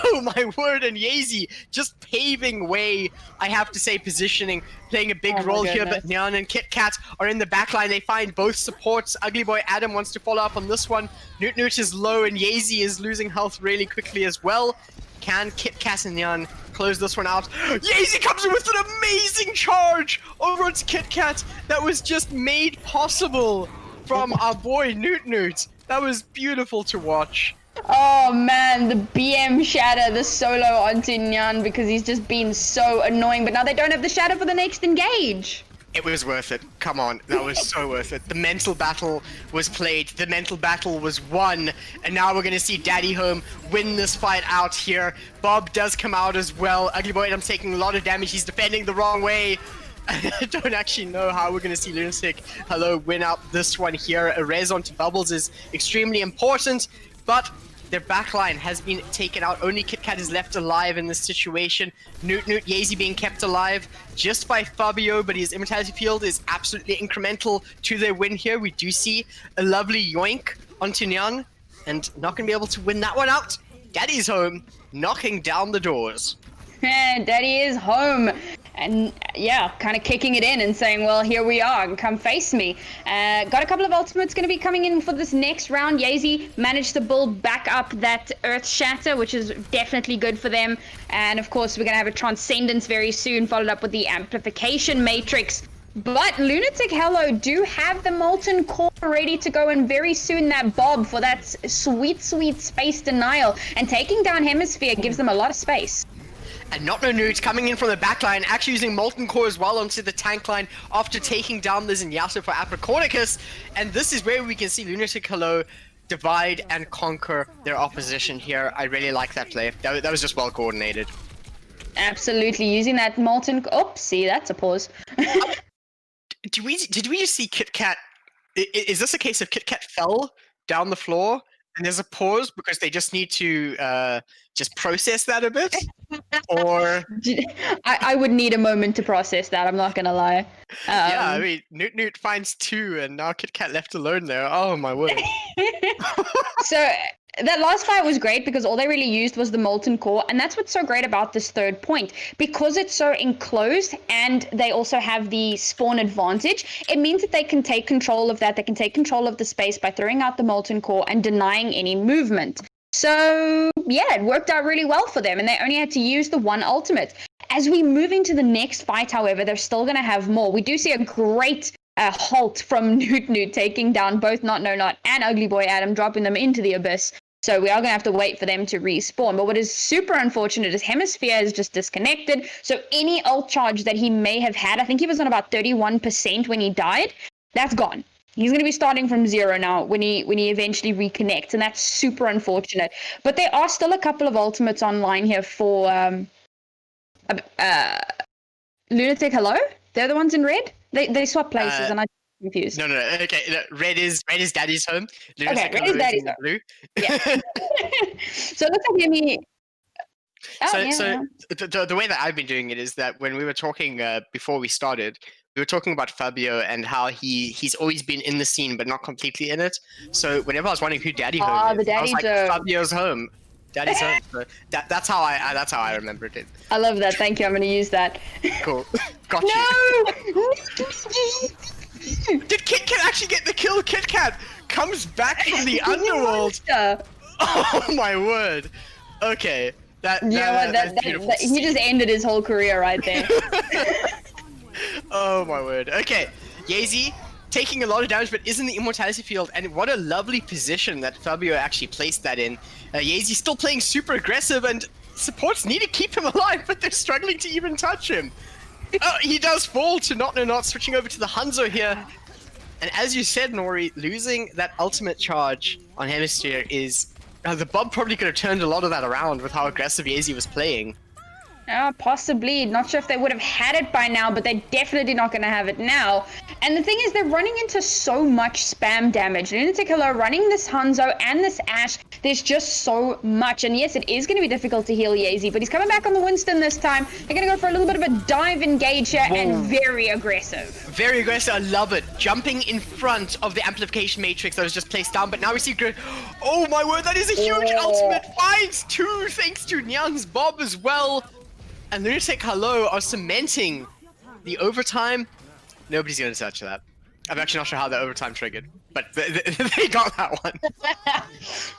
Oh my word, and Yazy just paving way, I have to say, positioning, playing a big role here, but Nyan and Kit Kat are in the backline. They find both supports. Ugly Boy Adam wants to follow up on this one. Newt is low, and Yazy is losing health really quickly as well. Can Kit Kat and Nyan close this one out? Yazy comes in with an amazing charge over onto Kit Kat that was just made possible from our boy Newt. That was beautiful to watch. Oh man, the BM shatter, the solo onto Nyan because he's just been so annoying, but now they don't have the shatter for the next engage. It was worth it. Come on, that was so worth it. The mental battle was played, the mental battle was won, and now we're gonna see Daddy Home win this fight out here. Bob does come out as well. Ugly Boy Adam's taking a lot of damage, he's defending the wrong way. I don't actually know how we're gonna see Lunatic-Hello win out this one here. A res onto Bubbles is extremely important, but their backline has been taken out. Only Kit Kat is left alive in this situation. Newt, Yazy being kept alive just by Fabio, but his immortality field is absolutely incremental to their win here. We do see a lovely yoink onto Nyan, and not going to be able to win that one out. Daddy's Home, knocking down the doors. Daddy is home. And yeah, kind of kicking it in and saying, well, here we are, come face me. Got a couple of ultimates going to be coming in for this next round. Yazy managed to build back up that Earth Shatter, which is definitely good for them. And of course, we're going to have a Transcendence very soon, followed up with the Amplification Matrix. But Lunatic-Hello do have the Molten Core ready to go, and very soon that Bob for that sweet, sweet space denial. And taking down Hemisphere gives them a lot of space. And Not No Nudes coming in from the backline, actually using Molten Core as well onto the tank line after taking down the Zenyatta for Apricornicus. And this is where we can see Lunatic-Hello divide and conquer their opposition here. I really like that play. That was just well coordinated. Absolutely, using that Molten... Oops, see, that's a pause. Did we just see Kit Kat? Is this a case of Kit Kat fell down the floor and there's a pause because they just need to just process that a bit? Or I would need a moment to process that, I'm not gonna lie. Yeah, I mean, Newt finds 2 and now Kit Kat left alone there. Oh my word. So that last fight was great because all they really used was the Molten Core, and that's what's so great about this third point. Because it's so enclosed and they also have the spawn advantage, it means that they can take control of that. They can take control of the space by throwing out the Molten Core and denying any movement. So yeah, it worked out really well for them, and they only had to use the 1 ultimate. As we move into the next fight, however, they're still going to have more. We do see a great halt from Newt taking down both Not No Not and Ugly Boy Adam, dropping them into the abyss. So we are going to have to wait for them to respawn. But what is super unfortunate is Hemisphere is just disconnected. So any ult charge that he may have had, I think he was on about 31% when he died, that's gone. He's going to be starting from 0 now when he eventually reconnects, and that's super unfortunate. But there are still a couple of ultimates online here for Lunatic-Hello. They're the ones in red. They swap places, and I'm confused. No. Okay, red is Daddy's Home. Okay, red is Daddy's Home. Blue. Yeah. So it looks like Hemi. The way that I've been doing it is that when we were talking before we started, we were talking about Fabio and how he's always been in the scene but not completely in it. So whenever I was wondering who Daddy Home is, the I was Daddy like, Home. Fabio's home. Daddy's home. So that's how I remembered it. I love that. Thank you. I'm gonna use that. Cool. Got you. No! Did Kit Kat actually get the kill? Kit Kat comes back from the underworld. Oh my word. Okay. That's beautiful. He just ended his whole career right there. Oh my word. Okay. Yeezy taking a lot of damage, but is in the immortality field, and what a lovely position that Fabio actually placed that in. Yeezy still playing super aggressive, and supports need to keep him alive, but they're struggling to even touch him. Oh, he does fall to not switching over to the Hanzo here. And as you said, Nori, losing that ultimate charge on Hemisphere is... the Bob probably could have turned a lot of that around with how aggressive Yeezy was playing. Possibly. Not sure if they would have had it by now, but they're definitely not going to have it now. And the thing is, they're running into so much spam damage. Lunatic-Hello running this Hanzo and this Ashe. There's just so much. And yes, it is going to be difficult to heal Yeezy, but he's coming back on the Winston this time. They're going to go for a little bit of a dive engage here and very aggressive. Very aggressive. I love it. Jumping in front of the amplification matrix that was just placed down, but now we see... Oh my word, that is a huge ultimate. Finds two thanks to Nyan's Bob as well. And Lunatic-Hello are cementing the overtime. Nobody's going to touch that. I'm actually not sure how the overtime triggered, but they got that one.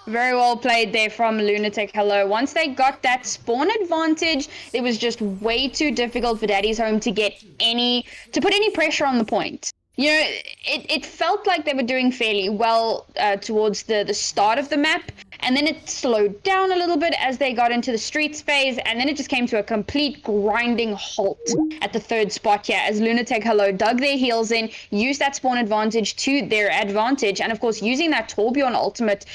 Very well played there from Lunatic-Hello. Once they got that spawn advantage, it was just way too difficult for Daddy's Home to put any pressure on the point. You know, it felt like they were doing fairly well towards the start of the map, and then it slowed down a little bit as they got into the streets phase, and then it just came to a complete grinding halt at the third spot here as Lunatic-Hello dug their heels in, used that spawn advantage to their advantage, and of course using that Torbjorn ultimate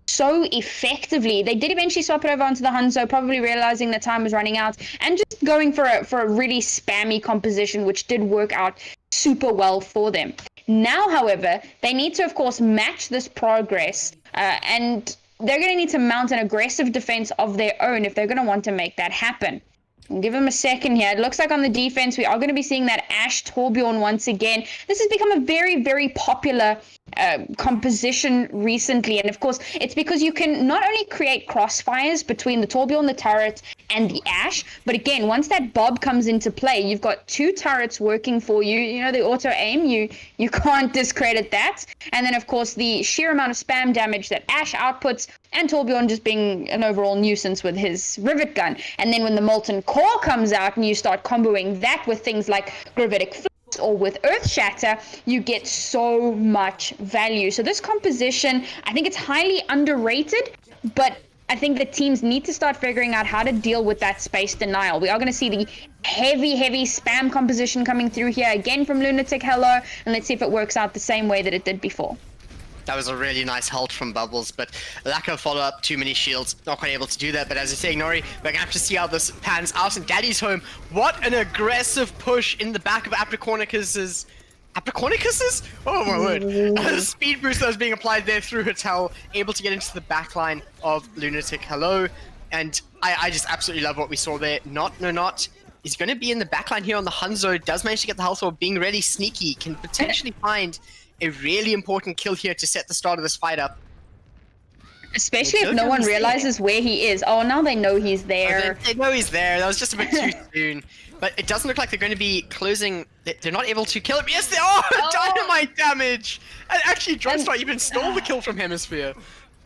so effectively. They did eventually swap it over onto the Hanzo, probably realizing that time was running out, and just going for a really spammy composition, which did work out super well for them. Now, however, they need to, of course, match this progress, and they're going to need to mount an aggressive defense of their own if they're going to want to make that happen. We'll give them a second here. It looks like on the defense, we are going to be seeing that Ashe Torbjorn once again. This has become a very, very popular composition recently. And of course, it's because you can not only create crossfires between the Torbjorn, the turret, and the Ashe, but again, once that Bob comes into play, you've got two turrets working for you. You know, the auto aim, you can't discredit that. And then, of course, the sheer amount of spam damage that Ashe outputs, and Torbjorn just being an overall nuisance with his rivet gun. And then when the Molten Core comes out and you start comboing that with things like Gravitic Flux or with Earth Shatter, you get so much value. So this composition, I think it's highly underrated, but I think the teams need to start figuring out how to deal with that space denial. We are going to see the heavy spam composition coming through here again from Lunatic-Hello, and let's see if it works out the same way that it did before. That was a really nice halt from Bubbles, but lack of follow-up, too many shields, not quite able to do that. But as I say, Nori, we're gonna have to see how this pans out. And Daddy's Home, what an aggressive push in the back of Apricornicus's... Apricornicus's? Oh my word. Speed boost that was being applied there through Hotel, able to get into the backline of Lunatic-Hello. And I just absolutely love what we saw there. Not is going to be in the backline here on the Hanzo, does manage to get the health orb, being really sneaky, can potentially find a really important kill here to set the start of this fight up. Especially if no one realizes where he is. Oh, now they know he's there. They know he's there. That was just a bit too soon. But it doesn't look like they're going to be closing. They're not able to kill him. Yes, they are! Dynamite damage! And actually, Drumstar even stole the kill from Hemisphere.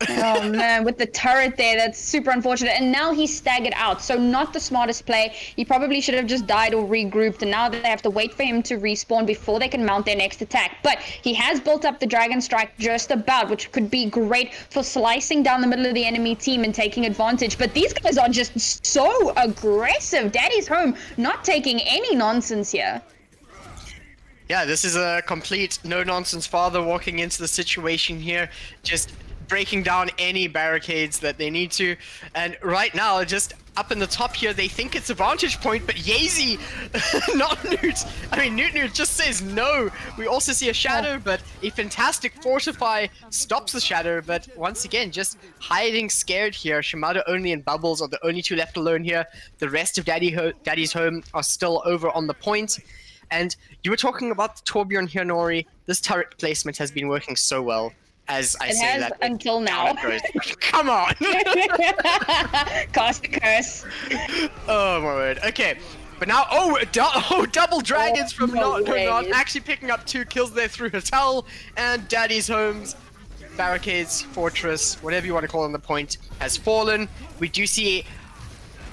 Oh man, with the turret there, that's super unfortunate. And now he's staggered out, so not the smartest play. He probably should have just died or regrouped, and now they have to wait for him to respawn before they can mount their next attack. But he has built up the Dragon Strike just about, which could be great for slicing down the middle of the enemy team and taking advantage. But these guys are just so aggressive. Daddy's Home not taking any nonsense here. Yeah, this is a complete no-nonsense father walking into the situation here, just breaking down any barricades that they need to. And right now, just up in the top here, they think it's a vantage point, but Yeezy, not Newt. I mean, Newt just says no. We also see a shadow, but a fantastic fortify stops the shadow. But once again, just hiding scared here. Shimada only and Bubbles are the only two left alone here. The rest of Daddy's Home are still over on the point. And you were talking about the Torbjorn here, Nori. This turret placement has been working so well. As I It say has that until now. Come on! Cast a curse. Oh my word. Okay. But now, double dragons from not actually picking up 2 kills there through Hotel, and Daddy's Homes, barricades, fortress, whatever you want to call on the point, has fallen. We do see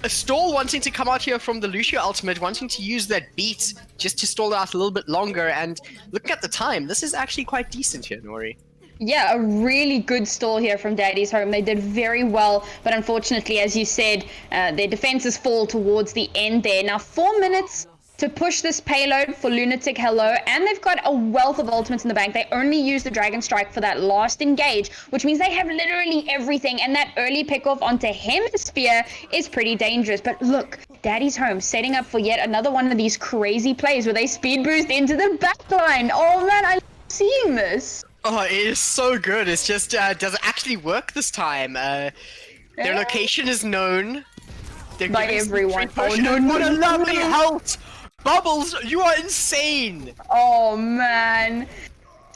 a stall wanting to come out here from the Lucio ultimate, wanting to use that beat just to stall it out a little bit longer, and looking at the time, this is actually quite decent here, Nori. Yeah, a really good stall here from Daddy's Home. They did very well, but unfortunately, as you said, their defenses fall towards the end there. Now, 4 minutes to push this payload for Lunatic-Hello, and they've got a wealth of ultimates in the bank. They only use the Dragon Strike for that last engage, which means they have literally everything, and that early pickoff onto Hemisphere is pretty dangerous. But look, Daddy's Home setting up for yet another one of these crazy plays where they speed boost into the backline. Oh man, I love seeing this. Oh, it is so good. It's just, does it actually work this time? Their location is known. They're By giving some everyone. free push, Oh, no, and what no, a no, lovely no. halt! Bubbles, you are insane! Oh man.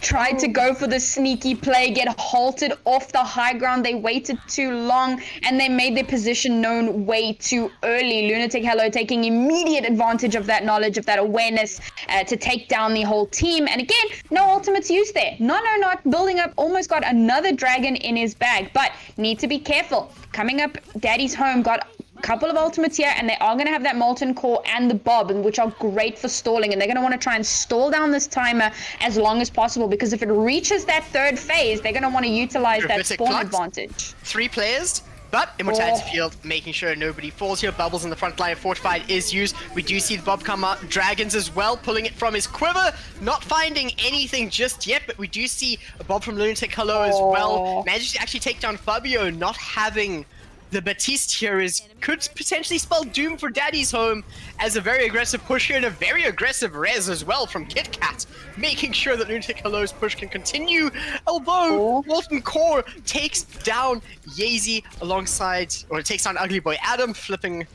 Tried to go for the sneaky play, get halted off the high ground. They waited too long, and they made their position known way too early. Lunatic-Hello taking immediate advantage of that knowledge, of that awareness, to take down the whole team. And again, no ultimates used there. No, not building up, almost got another dragon in his bag, but need to be careful. Coming up, Daddy's Home got couple of ultimates here, and they are going to have that Molten Core and the Bob, which are great for stalling, and they're going to want to try and stall down this timer as long as possible, because if it reaches that 3rd phase, they're going to want to utilize that spawn advantage. 3 players, but Immortality Field making sure nobody falls here. Bubbles in the front line, Fortified is used. We do see the Bob come out, Dragons as well, pulling it from his quiver, not finding anything just yet, but we do see a Bob from Lunatic-Hello as well. Managed to actually take down Fabio, not having the Batiste here could potentially spell doom for Daddy's Home, as a very aggressive push here and a very aggressive res as well from KitKat, making sure that Lunatic-Hello's push can continue, although Molten Core takes down Yazy alongside, or it takes down Ugly Boy Adam, flipping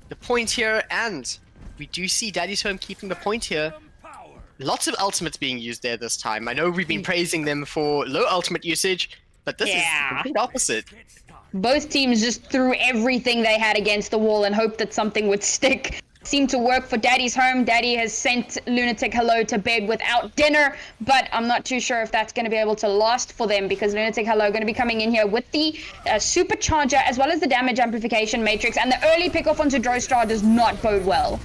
the point here, and we do see Daddy's Home keeping the point here. Lots of ultimates being used there this time. I know we've been praising them for low ultimate usage, but this is the complete opposite. Both teams just threw everything they had against the wall and hoped that something would stick. Seemed to work for Daddy's Home. Daddy has sent Lunatic-Hello to bed without dinner, but I'm not too sure if that's going to be able to last for them, because Lunatic-Hello are going to be coming in here with the supercharger as well as the damage amplification matrix, and the early pickoff onto Droystar does not bode well.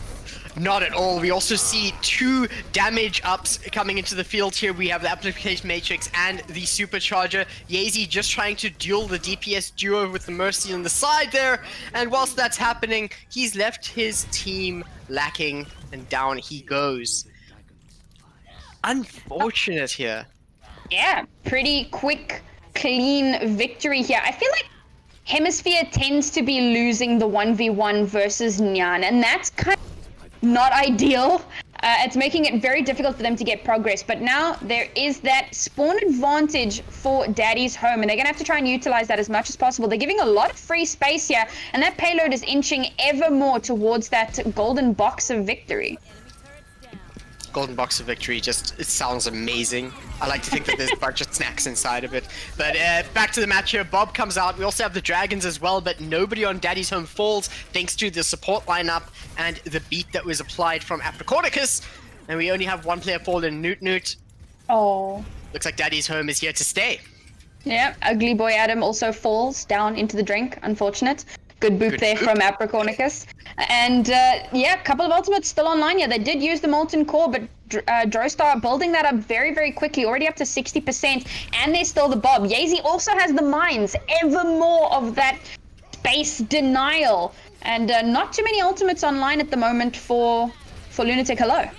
Not at all. We also see 2 damage ups coming into the field here. We have the Amplification Matrix and the Supercharger. Yazy just trying to duel the DPS duo with the Mercy on the side there. And whilst that's happening, he's left his team lacking, and down he goes. Unfortunate here. Yeah, pretty quick, clean victory here. I feel like Hemisphere tends to be losing the 1v1 versus Nyan, and that's kind of not ideal. It's making it very difficult for them to get progress, but now there is that spawn advantage for Daddy's Home, and they're gonna have to try and utilize that as much as possible. They're giving a lot of free space here, and that payload is inching ever more towards that golden box of victory. Golden box of victory, just, it sounds amazing. I like to think that there's a bunch of snacks inside of it. But back to the match here, Bob comes out. We also have the Dragons as well, but nobody on Daddy's Home falls thanks to the support lineup and the beat that was applied from Apricornicus. And we only have 1 player fall in Newt. Oh. Looks like Daddy's Home is here to stay. Yeah, Ugly Boy Adam also falls down into the drink, unfortunate. Good boop there from Apricornicus. And yeah, a couple of ultimates still online. Yeah, they did use the Molten Core, but Droystar building that up very, very quickly, already up to 60%. And there's still the Bob. Yazy also has the mines, ever more of that space denial. And not too many ultimates online at the moment for Lunatic-Hello.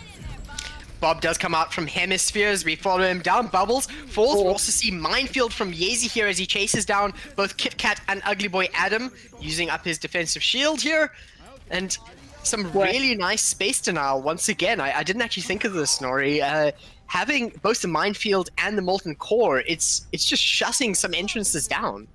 Bob does come out from Hemispheres. We follow him down. Bubbles falls. We also see Minefield from Yazy here as he chases down both KitKat and Ugly Boy Adam, using up his defensive shield here. And some really nice space denial once again. I didn't actually think of this, Nori. Having both the Minefield and the Molten Core, it's just shutting some entrances down.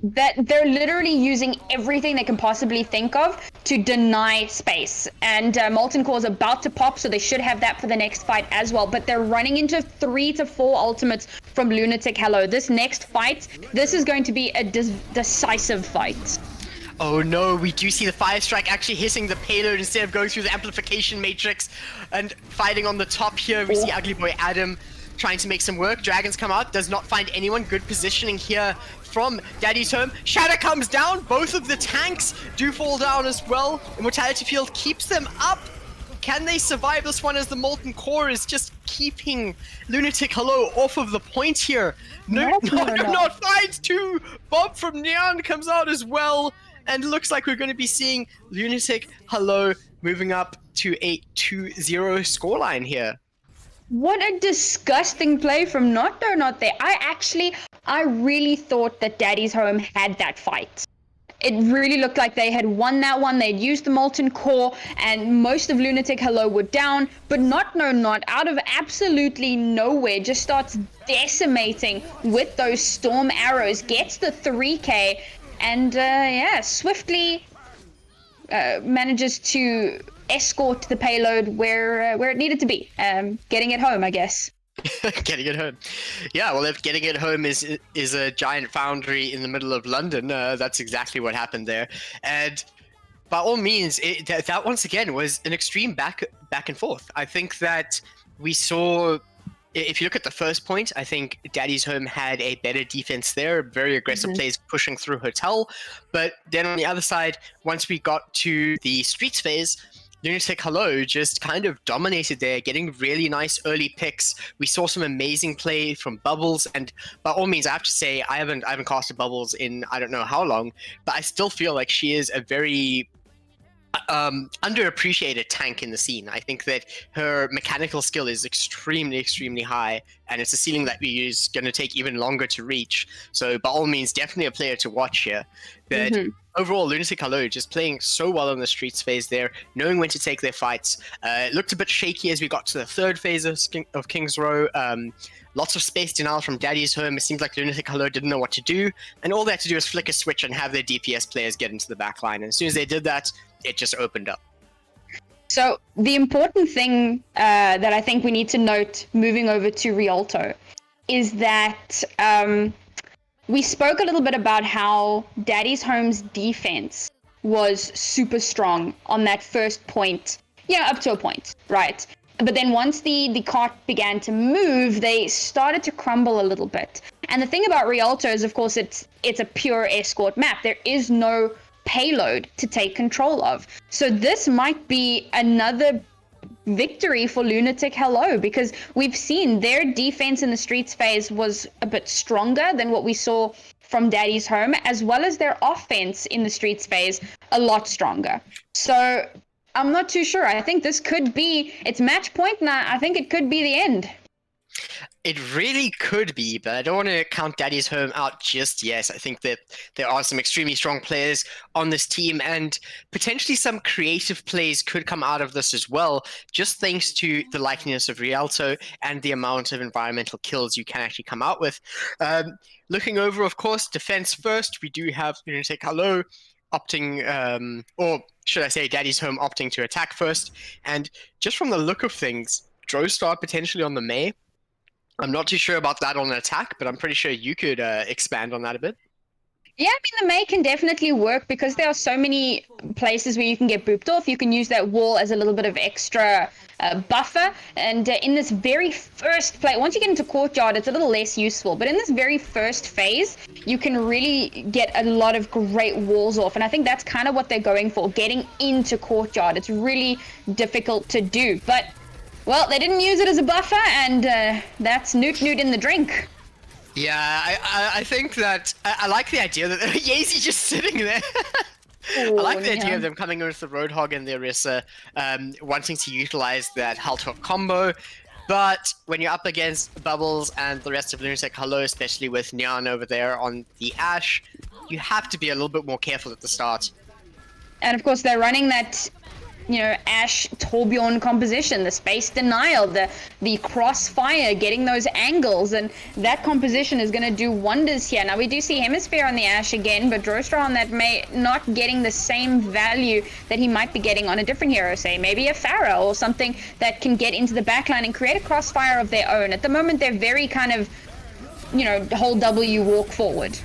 that they're literally using everything they can possibly think of to deny space. And Molten Core is about to pop, so they should have that for the next fight as well. But they're running into 3 to 4 ultimates from Lunatic-Hello. This next fight, this is going to be a decisive fight. Oh no, we do see the Fire Strike actually hitting the payload instead of going through the amplification matrix and fighting on the top here. We see Ugly Boy Adam trying to make some work. Dragons come out, does not find anyone. Good positioning here from Daddy's Home. Shatter comes down. Both of the tanks do fall down as well. Immortality Field keeps them up. Can they survive this one as the Molten Core is just keeping Lunatic-Hello off of the point here? No, not finds 2. Bob from Neon comes out as well. And looks like we're going to be seeing Lunatic-Hello moving up to a 2-0 scoreline here. What a disgusting play from Not there. I really thought that Daddy's Home had that fight. It really looked like they had won that one. They'd used the Molten Core, and most of Lunatic-Hello were down. But Not out of absolutely nowhere just starts decimating with those storm arrows, gets the 3K, and swiftly manages to escort the payload where it needed to be, getting it home, I guess. Getting it home. Yeah, well, if getting it home is a giant foundry in the middle of London, that's exactly what happened there. And by all means, that once again was an extreme back and forth. I think that we saw, if you look at the first point, I think Daddy's Home had a better defense there, very aggressive plays pushing through Hotel. But then on the other side, once we got to the Streets phase, Lunatic-Hello just kind of dominated there, getting really nice early picks. We saw some amazing play from Bubbles, and by all means, I have to say, I haven't casted Bubbles in I don't know how long, but I still feel like she is a very underappreciated tank in the scene. I think that her mechanical skill is extremely high, and it's a ceiling that we is going to take even longer to reach. So by all means, definitely a player to watch here. But overall, Lunatic-Hello just playing so well in the Streets phase there, knowing when to take their fights. It looked a bit shaky as we got to the third phase of King's Row. Lots of space denial from Daddy's Home. It seems like Lunatic-Hello didn't know what to do, and all they had to do was flick a switch and have their DPS players get into the back line. And as soon as they did that, it just opened up. So the important thing that I think we need to note moving over to Rialto is that we spoke a little bit about how Daddy's Home's defense was super strong on that first point, up to a point, right? But then once the cart began to move, they started to crumble a little bit. And the thing about Rialto is, of course, it's a pure escort map. There is no payload to take control of. So this might be another victory for Lunatic-Hello, because we've seen their defense in the Streets phase was a bit stronger than what we saw from Daddy's Home, as well as their offense in the Streets phase a lot stronger. So I'm not too sure. I think this could be, it's match point now. I think it could be the end. It really could be, but I don't want to count Daddy's Home out just yet. I think that there are some extremely strong players on this team, and potentially some creative plays could come out of this as well, just thanks to the likeliness of Rialto and the amount of environmental kills you can actually come out with. Looking over, of course, defense first, we do have Lunatic-Hello opting, or should I say Daddy's Home opting to attack first. And just from the look of things, Drostar potentially on the May. I'm not too sure about that on attack, but I'm pretty sure you could expand on that a bit. Yeah, I mean, the May can definitely work because there are so many places where you can get booped off. You can use that wall as a little bit of extra buffer. And in this very first play, once you get into Courtyard, it's a little less useful. But in this very first phase, you can really get a lot of great walls off. And I think that's kind of what they're going for, getting into Courtyard. It's really difficult to do. But, well, they didn't use it as a buffer, and that's Newt in the drink. Yeah, I think that I like the idea that Yeezy just sitting there. Ooh, I like the idea of them coming in with the Roadhog and the Orisa, wanting to utilize that halt hook combo. But when you're up against Bubbles and the rest of Lunatic-Hello, especially with Neon over there on the Ash, you have to be a little bit more careful at the start. And of course, they're running that Ashe Torbjorn composition, the space denial, the crossfire, getting those angles, and that composition is going to do wonders here. Now we do see Hemisphere on the Ashe again, but Droster on that May not getting the same value that he might be getting on a different hero, say maybe a Pharah or something that can get into the backline and create a crossfire of their own. At the moment they're very kind of, hold W, walk forward.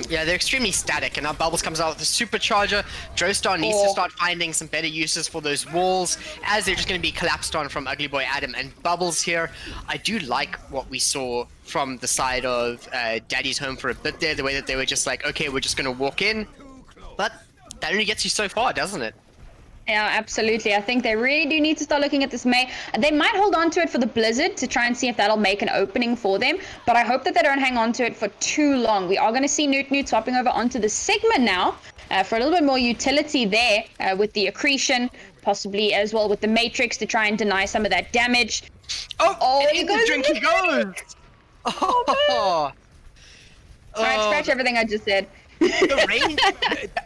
Yeah, they're extremely static, and now Bubbles comes out with a supercharger. Joestar needs to start finding some better uses for those walls, as they're just going to be collapsed on from Ugly Boy Adam and Bubbles here. I do like what we saw from the side of Daddy's Home for a bit there, the way that they were just like, okay, we're just going to walk in. But that only gets you so far, doesn't it? Yeah, absolutely. I think they really do need to start looking at this May. They might hold on to it for the Blizzard to try and see if that'll make an opening for them, but I hope that they don't hang on to it for too long. We are going to see Newt swapping over onto the Sigma now for a little bit more utility there with the accretion, possibly as well with the Matrix to try and deny some of that damage. Oh, in the drink he goes! Oh, all right, scratch everything I just said. The range,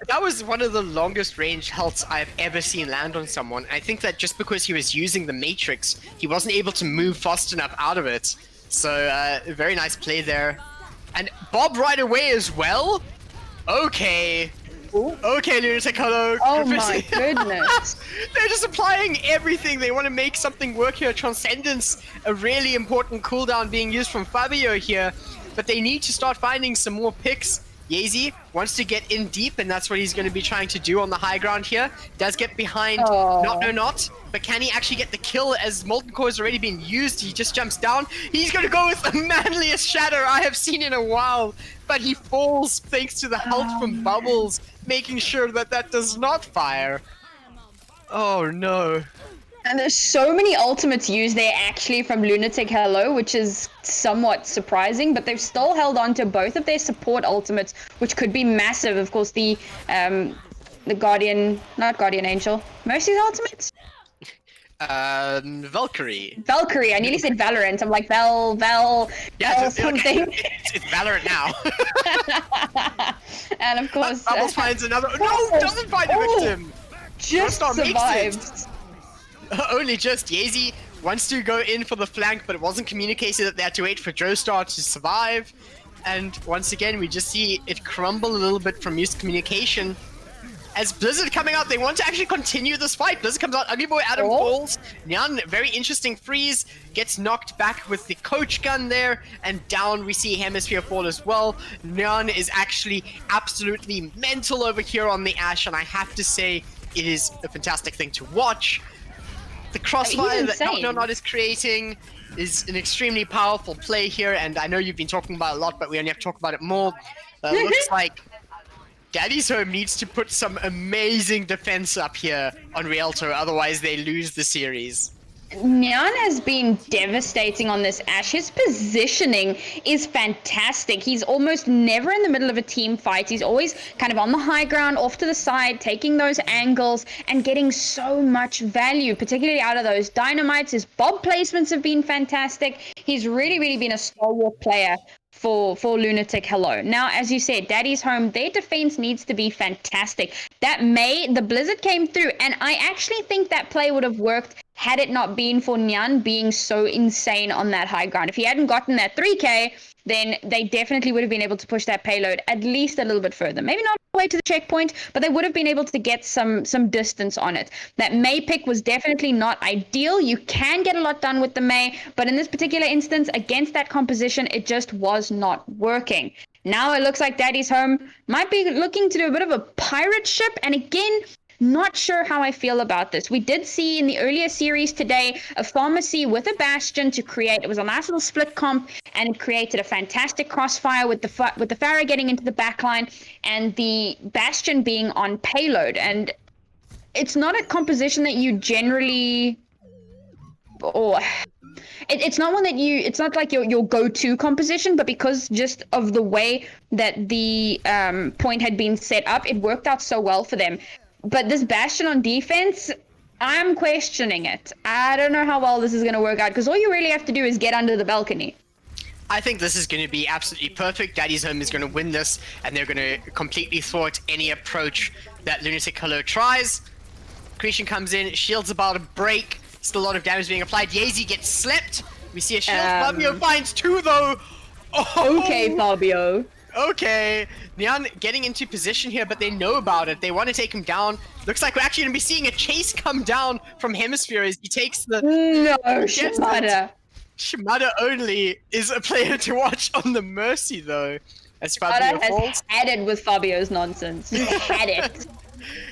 that was one of the longest range healths I've ever seen land on someone. I think that just because he was using the Matrix, he wasn't able to move fast enough out of it. So, very nice play there. And Bob right away as well? Okay. Ooh. Okay, Lunatic-Hello. Oh my goodness. They're just applying everything. They want to make something work here. Transcendence, a really important cooldown being used from Fabio here. But they need to start finding some more picks. Yeezy wants to get in deep, and that's what he's going to be trying to do on the high ground here. Does get behind Not, but can he actually get the kill as Molten Core has already been used? He just jumps down. He's going to go with the manliest shatter I have seen in a while, but he falls thanks to the health from Bubbles, making sure that that does not fire. Oh no. And there's so many ultimates used there actually from Lunatic-Hello, which is somewhat surprising, but they've still held on to both of their support ultimates, which could be massive. Of course, the Guardian, not Guardian Angel, Mercy's ultimates? Valkyrie. Valkyrie, I nearly said Valorant. I'm like, Yeah, something. It's Valorant now. And of course... Bubbles finds another... No, doesn't find a victim! Just survived. Only just. Yeezy wants to go in for the flank, but it wasn't communicated that they had to wait for Joestar to survive. And once again, we just see it crumble a little bit from miscommunication. As Blizzard coming out, they want to actually continue this fight. Blizzard comes out, Ugly Boy Adam falls. Nyan, very interesting freeze, gets knocked back with the coach gun there, and down we see Hemisphere fall as well. Nyan is actually absolutely mental over here on the Ashe, and I have to say, it is a fantastic thing to watch. The crossfire that Not is creating is an extremely powerful play here, and I know you've been talking about it a lot, but we only have to talk about it more. Looks like Daddy's Home needs to put some amazing defense up here on Rialto, otherwise they lose the series. Nyan has been devastating on this Ashe. His positioning is fantastic. He's almost never in the middle of a team fight. He's always kind of on the high ground, off to the side, taking those angles and getting so much value, particularly out of those dynamites. His bob placements have been fantastic. He's really, really been a stalwart player for Lunatic-Hello. Now, as you said, Daddy's Home, their defense needs to be fantastic. The Blizzard came through, and I actually think that play would have worked had it not been for Nyan being so insane on that high ground. If he hadn't gotten that 3k, then they definitely would have been able to push that payload at least a little bit further. Maybe not all the way to the checkpoint, but they would have been able to get some distance on it. That May pick was definitely not ideal. You can get a lot done with the May, but in this particular instance, against that composition, it just was not working. Now it looks like Daddy's Home might be looking to do a bit of a pirate ship, and again, not sure how I feel about this. We did see in the earlier series today a pharmacy with a bastion to create. It was a nice little split comp, and it created a fantastic crossfire with the Pharah getting into the backline and the bastion being on payload. And it's not a composition that you generally, it's not one that it's not like your go-to composition, but because just of the way that the point had been set up, it worked out so well for them. But this bastion on defense, I'm questioning it. I don't know how well this is going to work out, because all you really have to do is get under the balcony. I think this is going to be absolutely perfect. Daddy's Home is going to win this, and they're going to completely thwart any approach that Lunatic-Hello tries. Creation comes in, shield's about to break. Still a lot of damage being applied. Yazy gets slept. We see a shield. Fabio finds 2 though. Oh, Okay, Fabio. okay. Neon getting into position here, but they know about it. They want to take him down. Looks like we're actually going to be seeing a chase come down from Hemisphere as he takes the... No, Gets it. Shimada. Shimada only is a player to watch on the Mercy though. As Fabio Shimada falls. has had it with Fabio's nonsense. He's had it.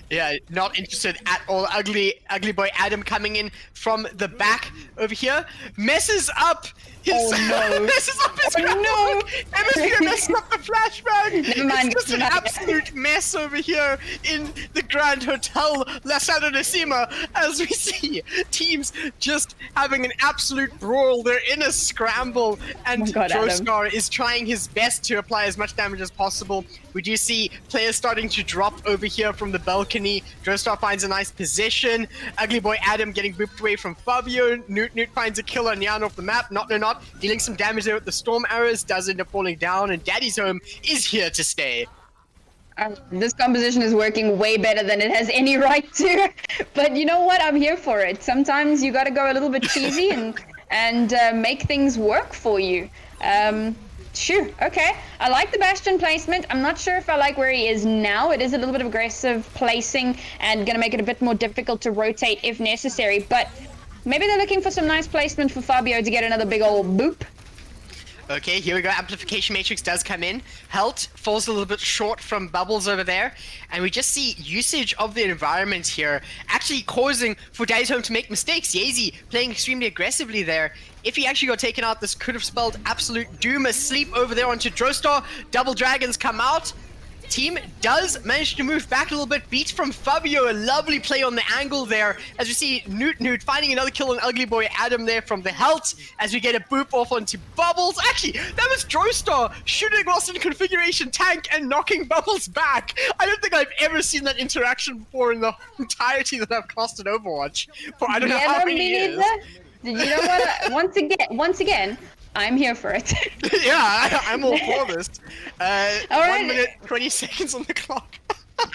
Yeah, not interested at all. Ugly boy Adam coming in from the back over here. Messes up his... Oh, no. messes up his... Oh, no. Hemisphere messes up the flashback. Never mind, It's just an never mind. absolute mess over here in the Grand Hotel La Santa de Cima as we see teams just having an absolute brawl. They're in a scramble and Oh my God, Adam. Joestar is trying his best to apply as much damage as possible. We do see players starting to drop over here from the balcony. Joestar finds a nice position. Ugly boy Adam getting booped away from Fabio. Newt finds a kill on Nyan off the map. Not, dealing some damage there with the storm arrows. Does end up falling down, and Daddy's Home is here to stay. This composition is working way better than it has any right to. But you know what? I'm here for it. Sometimes you gotta go a little bit cheesy and make things work for you. Sure, okay. I like the Bastion placement. I'm not sure if I like where he is now. It is a little bit of aggressive placing and gonna make it a bit more difficult to rotate if necessary. But maybe they're looking for some nice placement for Fabio to get another big old boop. Okay, here we go. Amplification Matrix does come in. Helt falls a little bit short from Bubbles over there. And we just see usage of the environment here actually causing for Daddy's Home to make mistakes. Yazy playing extremely aggressively there. If he actually got taken out, this could have spelled absolute doom. Asleep over there onto Joestar. Double Dragons come out. Team does manage to move back a little bit. Beat from Fabio, a lovely play on the angle there. As we see Newt finding another kill on Ugly Boy Adam there from the Helt. As we get a boop off onto Bubbles. Actually, that was Joestar shooting Lost in Configuration tank and knocking Bubbles back. I don't think I've ever seen that interaction before in the entirety that I've casted Overwatch for I don't know how many years. You know what? Once again, I'm here for it. Yeah, I'm all for this. All 1 right. minute, 20 seconds on the clock.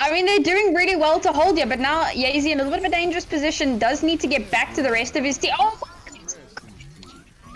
I mean, they're doing really well to hold you, but now Yazy in a little bit of a dangerous position, does need to get back to the rest of his team. Oh,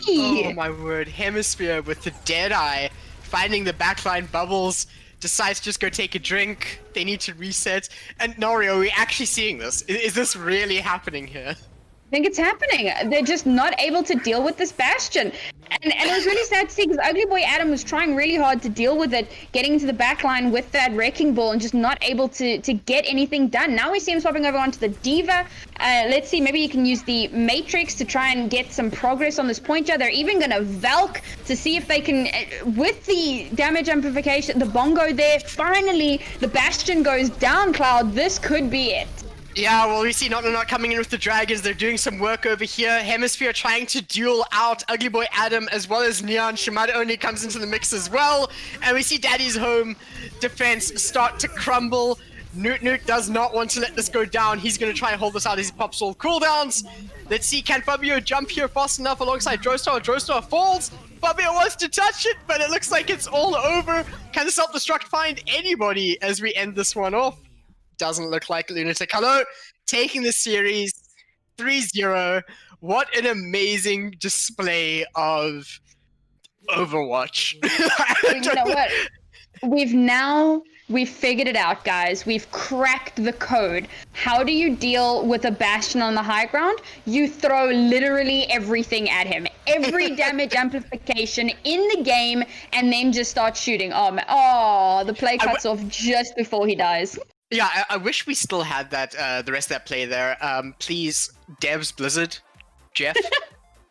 Oh my word, Hemisphere with the dead eye, finding the backline. Bubbles, decides to just go take a drink. They need to reset. And Nori, are we actually seeing this? Is this really happening here? I think it's happening. They're just not able to deal with this Bastion. And it was really sad to see because Ugly Boy Adam was trying really hard to deal with it, getting into the back line with that Wrecking Ball and just not able to get anything done. Now we see him swapping over onto the Diva. Let's see, maybe he can use the Matrix to try and get some progress on this pointer. They're even going to Valk to see if they can, with the damage amplification, the Bongo there, finally the Bastion goes down, Cloud. This could be it. Yeah, well, we see Not coming in with the Dragons. They're doing some work over here. Hemisphere trying to duel out Ugly Boy Adam as well as Neon. Shimada only comes into the mix as well. And we see Daddy's Home defense start to crumble. Newt does not want to let this go down. He's going to try and hold this out as he pops all cooldowns. Let's see, can Fabio jump here fast enough alongside Joestar? Joestar falls. Fabio wants to touch it, but it looks like it's all over. Can the self-destruct find anybody as we end this one off? Doesn't look like Lunatic-Hello taking the series 3-0. What an amazing display of Overwatch. You know what? We've figured it out, guys. We've cracked the code. How do you deal with a Bastion on the high ground? You throw literally everything at him. Every damage amplification in the game, and then just start shooting. Oh, the play cuts off just before he dies. Yeah, I wish we still had that, the rest of that play there. Please, devs, Blizzard, Jeff,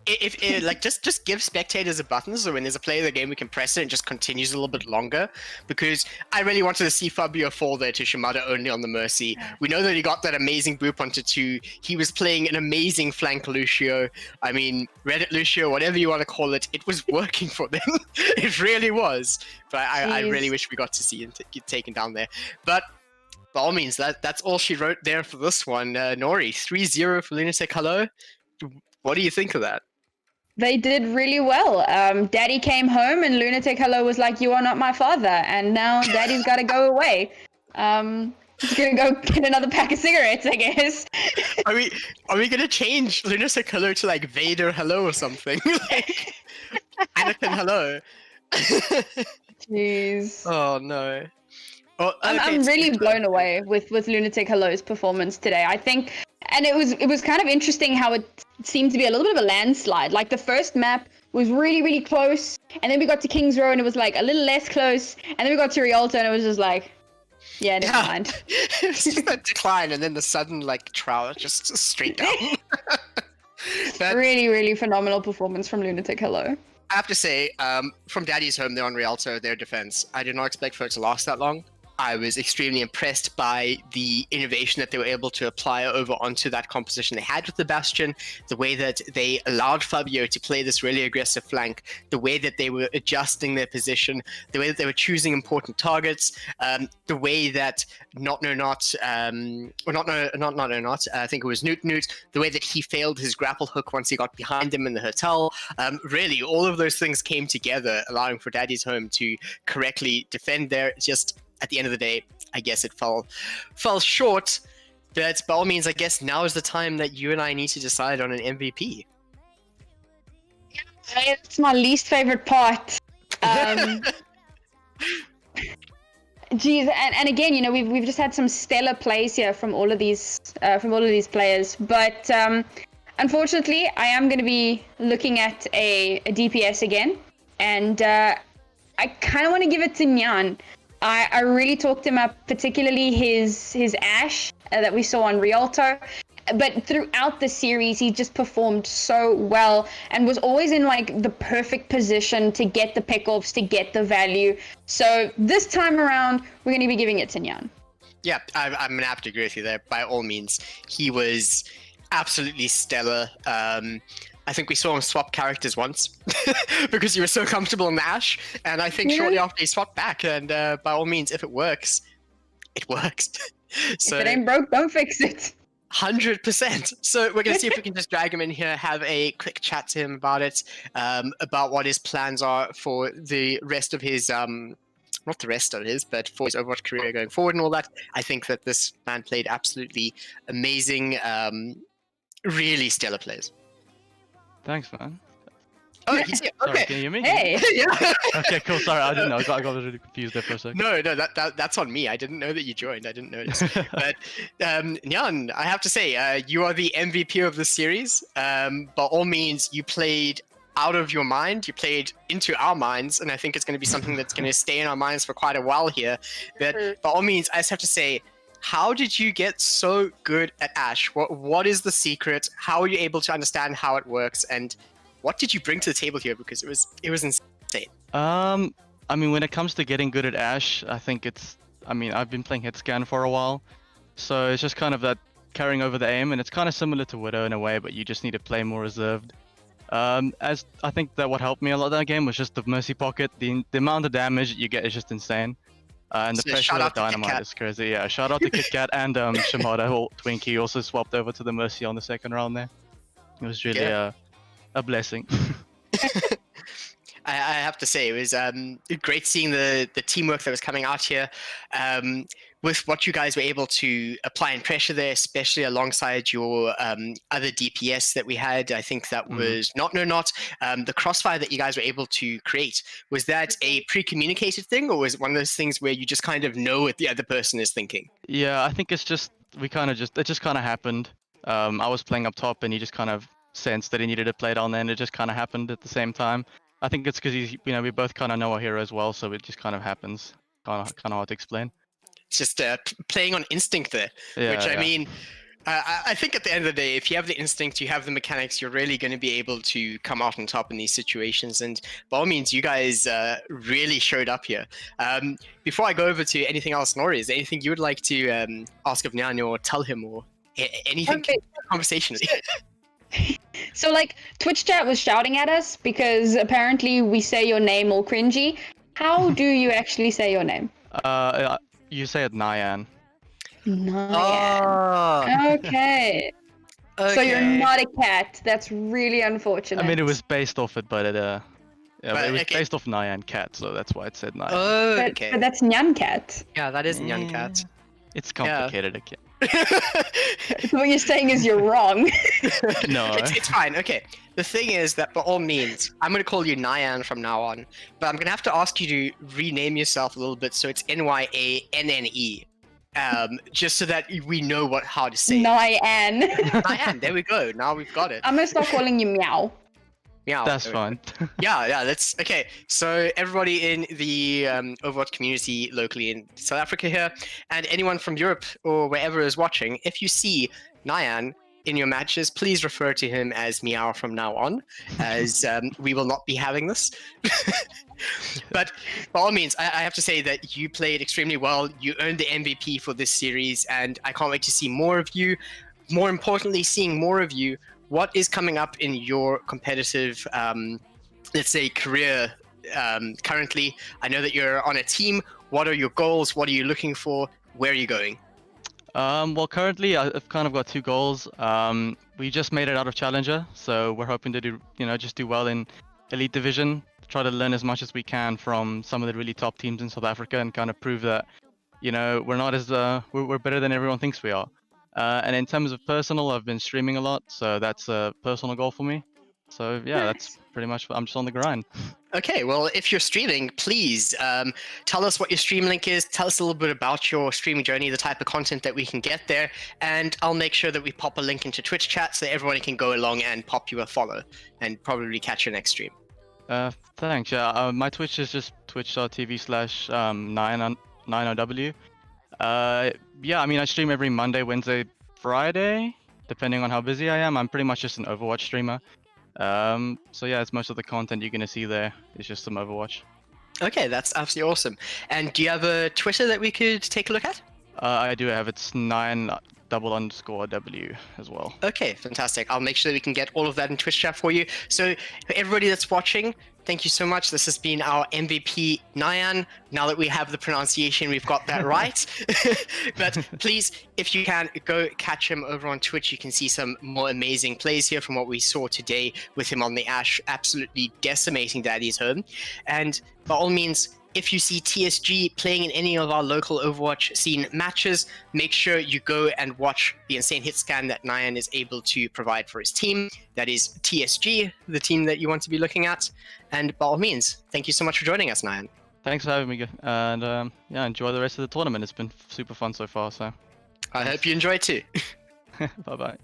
if like just give spectators a button so when there's a play of the game we can press it and just continues a little bit longer, because I really wanted to see Fabio fall there to Shimada only on the Mercy. We know that he got that amazing boop onto 2. He was playing an amazing flank Lucio. I mean, Reddit Lucio, whatever you want to call it, it was working for them. It really was. But I really wish we got to see him get taken down there. But by all means, that's all she wrote there for this one. Nori, 3-0 for Lunatic-Hello. What do you think of that? They did really well. Daddy came home and Lunatic-Hello was like, "You are not my father," and now Daddy's got to go away. Just gonna go get another pack of cigarettes, I guess. Are we gonna change Lunatic-Hello to like Vader Hello or something? Like Anakin Hello. Jeez. Oh no. Oh, I'm really blown away with Lunatic-Hello's performance today. I think, and it was kind of interesting how it seemed to be a little bit of a landslide. Like the first map was really, really close, and then we got to King's Row and it was like a little less close, and then we got to Rialto and it was just like, yeah, never mind. It's just that decline and then the sudden like trowel just straight down. Really, really phenomenal performance from Lunatic-Hello. I have to say, from Daddy's home, they're on Rialto, their defense. I did not expect for it to last that long. I was extremely impressed by the innovation that they were able to apply over onto that composition they had with the Bastion, the way that they allowed Fabio to play this really aggressive flank, the way that they were adjusting their position, the way that they were choosing important targets, the way that I think it was Newt, the way that he failed his grapple hook once he got behind him in the hotel. Really, all of those things came together, allowing for Daddy's home to correctly defend there. Just at the end of the day, I guess it fell short. But by all means, I guess now is the time that you and I need to decide on an MVP. It's my least favorite part. Geez, and again, you know, we've just had some stellar plays here from all of these players, but unfortunately, I am going to be looking at a DPS again, and I kind of want to give it to Nyan. I really talked him up, particularly his Ashe that we saw on Rialto. But throughout the series, he just performed so well and was always in like the perfect position to get the pickoffs, to get the value. So this time around, we're going to be giving it to Nyan. Yeah, I'm going to have to agree with you there. By all means, he was absolutely stellar. I think we saw him swap characters once because he was so comfortable in the Ashe. And I think shortly after he swapped back. And by all means, if it works, it works. So, if it ain't broke, don't fix it. 100%. So we're going to see if we can just drag him in here, have a quick chat to him about it, about what his plans are for the rest of his, not the rest of his, but for his Overwatch career going forward and all that. I think that this man played absolutely amazing, really stellar plays. Thanks, man. Oh, he's here. Sorry, Okay. can you hear me? Hey. Yeah. Okay, cool. Sorry, I didn't know. I got really confused there for a second. No, that's on me. I didn't know that you joined. I didn't notice. But Nyan, I have to say, you are the MVP of the series. By all means, you played out of your mind. You played into our minds, and I think it's going to be something that's going to stay in our minds for quite a while here. But by all means, I just have to say, how did you get so good at Ashe? What is the secret? How are you able to understand how it works? And what did you bring to the table here? Because it was insane. I mean, when it comes to getting good at Ashe, I think I've been playing Hitscan for a while, so it's just kind of that carrying over the aim, and it's kind of similar to Widow in a way, but you just need to play more reserved. As I think that what helped me a lot that game was just the Mercy Pocket. The amount of damage you get is just insane. And the So pressure shout of out to Dynamite KitKat. is crazy. Yeah, shout out to KitKat and Shimada, who Twinkie also swapped over to the Mercy on the second round there. It was really a blessing. I have to say, it was great seeing the teamwork that was coming out here. With what you guys were able to apply and pressure there, especially alongside your other DPS that we had. I think that was the crossfire that you guys were able to create. Was that a pre-communicated thing, or was it one of those things where you just kind of know what the other person is thinking? Yeah, I think it's just it just kind of happened. I was playing up top, and he just kind of sensed that he needed to play down there, and it just kind of happened at the same time. I think it's because we both kind of know our hero as well, so it just kind of happens. Kind of hard to explain. It's just playing on instinct there, I mean, I think at the end of the day, if you have the instinct, you have the mechanics, you're really going to be able to come out on top in these situations. And by all means, you guys really showed up here. Before I go over to anything else, Nori, is there anything you would like to ask of Nyan or tell him or anything conversationally? So like Twitch chat was shouting at us because apparently we say your name all cringy. How do you actually say your name? You say it Nyan. Nyan. Okay. So you're not a cat. That's really unfortunate. I mean, it was based off it, but it was okay. based off Nyan Cat, so that's why it said Nyan. Oh, But that's Nyan cat. Yeah, that is Nyan Cat. It's complicated again. What you're saying is you're wrong. No. It's fine. Okay. The thing is that by all means, I'm going to call you Nyan from now on, but I'm going to have to ask you to rename yourself a little bit so it's Nyanne. Just so that we know how to say it. Nyan. Nyan, there we go. Now we've got it. I'm gonna start calling you Meow. Meow. That's there we go. fine. Yeah, that's okay. So everybody in the Overwatch community locally in South Africa here, and anyone from Europe or wherever is watching, if you see Nyan in your matches, please refer to him as Meow from now on, as we will not be having this. But by all means, I have to say that you played extremely well. You earned the MVP for this series, and I can't wait to see more of you. More importantly, seeing more of you. What is coming up in your competitive, let's say, career currently? I know that you're on a team. What are your goals? What are you looking for? Where are you going? Well, currently I've kind of got 2 goals. We just made it out of Challenger, so we're hoping to do, just do well in Elite Division. Try to learn as much as we can from some of the really top teams in South Africa and kind of prove that, we're not as we're better than everyone thinks we are. And in terms of personal, I've been streaming a lot, so that's a personal goal for me. So yeah, that's pretty much. I'm just on the grind. Okay, well, if you're streaming, please tell us what your stream link is. Tell us a little bit about your streaming journey, the type of content that we can get there, and I'll make sure that we pop a link into Twitch chat so everyone can go along and pop you a follow and probably catch your next stream. Thanks. Yeah, my Twitch is just twitch.tv/9OW. Yeah, I mean, I stream every Monday, Wednesday, Friday, depending on how busy I am. I'm pretty much just an Overwatch streamer. So yeah, it's most of the content you're gonna see there is just some Overwatch. Okay, that's absolutely awesome. And do you have a Twitter that we could take a look at? I do have. It's 9_W as well. Okay, fantastic. I'll make sure that we can get all of that in Twitch chat for you. So for everybody that's watching, thank you so much. This has been our MVP, Nyan. Now that we have the pronunciation, we've got that right. But please, if you can, go catch him over on Twitch. You can see some more amazing plays here from what we saw today with him on the Ash, absolutely decimating Daddy's home. And by all means, if you see TSG playing in any of our local Overwatch scene matches, make sure you go and watch the insane hit scan that Nyan is able to provide for his team. That is TSG, the team that you want to be looking at. And by all means, thank you so much for joining us, Nyan. Thanks for having me, and yeah, enjoy the rest of the tournament. It's been super fun so far. So I hope you enjoy it too. bye.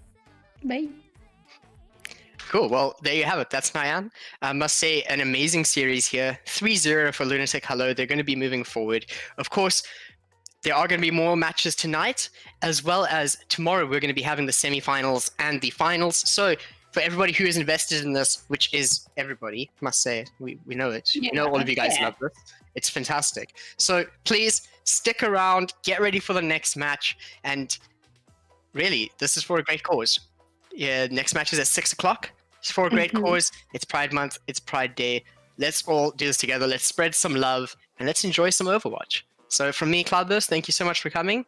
Bye. Cool. Well, there you have it. That's Nyan. I must say, an amazing series here. 3-0 for Lunatic-Hello. They're going to be moving forward. Of course, there are going to be more matches tonight, as well as tomorrow we're going to be having the semifinals and the finals. So for everybody who is invested in this, which is everybody, must say, we know it. Yeah, We know all of you guys love this. It's fantastic. So please stick around, get ready for the next match, and really, this is for a great cause. Yeah, next match is at 6 o'clock. It's for a great cause. It's Pride Month. It's Pride Day. Let's all do this together. Let's spread some love and let's enjoy some Overwatch. So from me, Cloudburst, thank you so much for coming.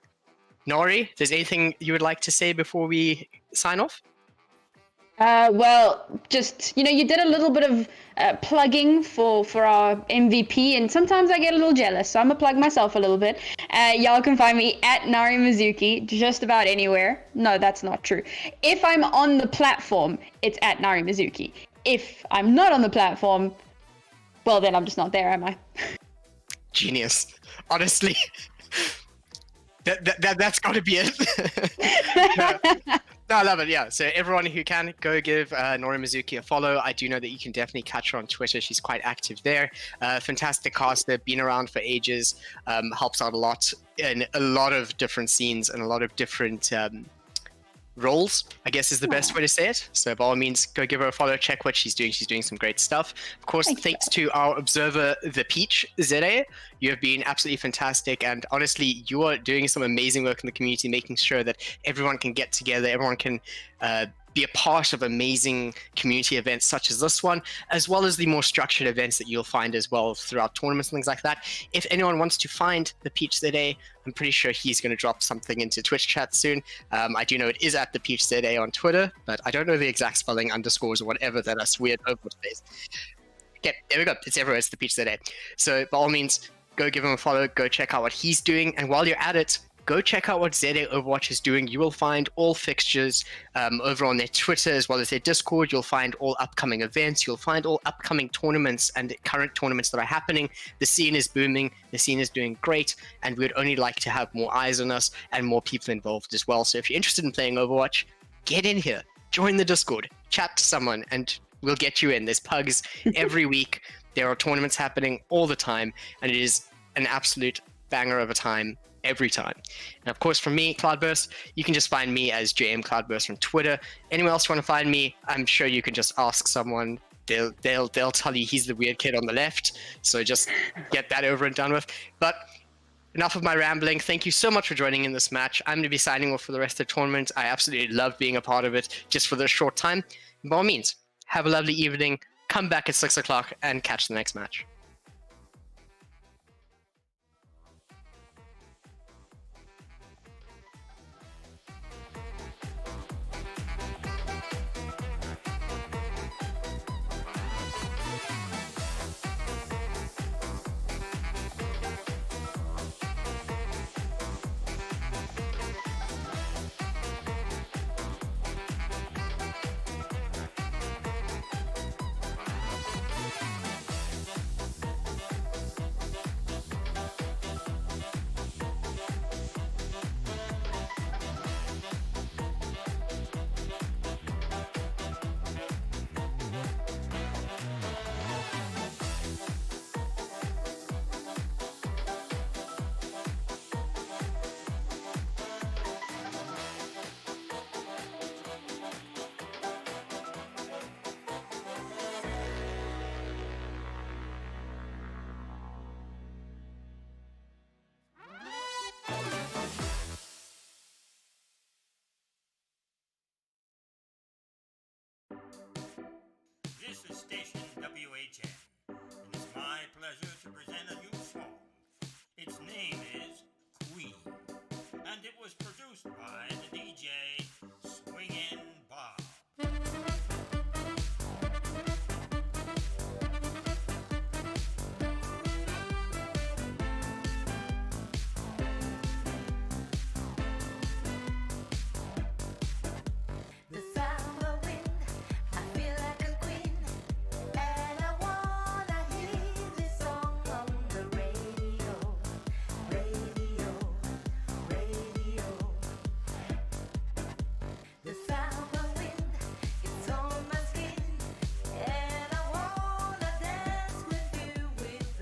Nori, if there's anything you would like to say before we sign off? Well, just, you did a little bit of plugging for our MVP, and sometimes I get a little jealous, so I'm going to plug myself a little bit. Y'all can find me at Nari Mizuki, just about anywhere. No, that's not true. If I'm on the platform, it's at Nari Mizuki. If I'm not on the platform, well, then I'm just not there, am I? Genius. Honestly. That's got to be it. No, I love it. Yeah. So everyone who can, go give Nori Mizuki a follow. I do know that you can definitely catch her on Twitter. She's quite active there. Fantastic caster, been around for ages. Helps out a lot in a lot of different scenes and a lot of different roles, I guess is the best way to say it. So by all means, go give her a follow, check what she's doing. She's doing some great stuff. Of course, thanks to our observer, The Peach, Zere. You have been absolutely fantastic. And honestly, you are doing some amazing work in the community, making sure that everyone can get together, everyone can be a part of amazing community events such as this one, as well as the more structured events that you'll find as well throughout tournaments and things like that. If anyone wants to find The Peach today, I'm pretty sure he's going to drop something into Twitch chat soon. I do know it is at The Peach today on Twitter, but I don't know the exact spelling, underscores or whatever that us weird Overwatch space. Okay, there we go. It's everywhere. It's The Peach today. So by all means, go give him a follow, go check out what he's doing. And while you're at it, go check out what ZA Overwatch is doing. You will find all fixtures over on their Twitter as well as their Discord. You'll find all upcoming events. You'll find all upcoming tournaments and current tournaments that are happening. The scene is booming. The scene is doing great, and we would only like to have more eyes on us and more people involved as well. So if you're interested in playing Overwatch, get in here, join the Discord, chat to someone, and we'll get you in. There's PUGs every week. There are tournaments happening all the time, and it is an absolute banger of a time every time. And of course, from me, Cloudburst, you can just find me as JM Cloudburst on Twitter. Anyone else want to find me, I'm sure you can just ask someone. They'll tell you he's the weird kid on the left. So just get that over and done with. But enough of my rambling. Thank you so much for joining in this match. I'm going to be signing off for the rest of the tournament. I absolutely love being a part of it just for this short time. By all means, have a lovely evening. Come back at 6 o'clock and catch the next match.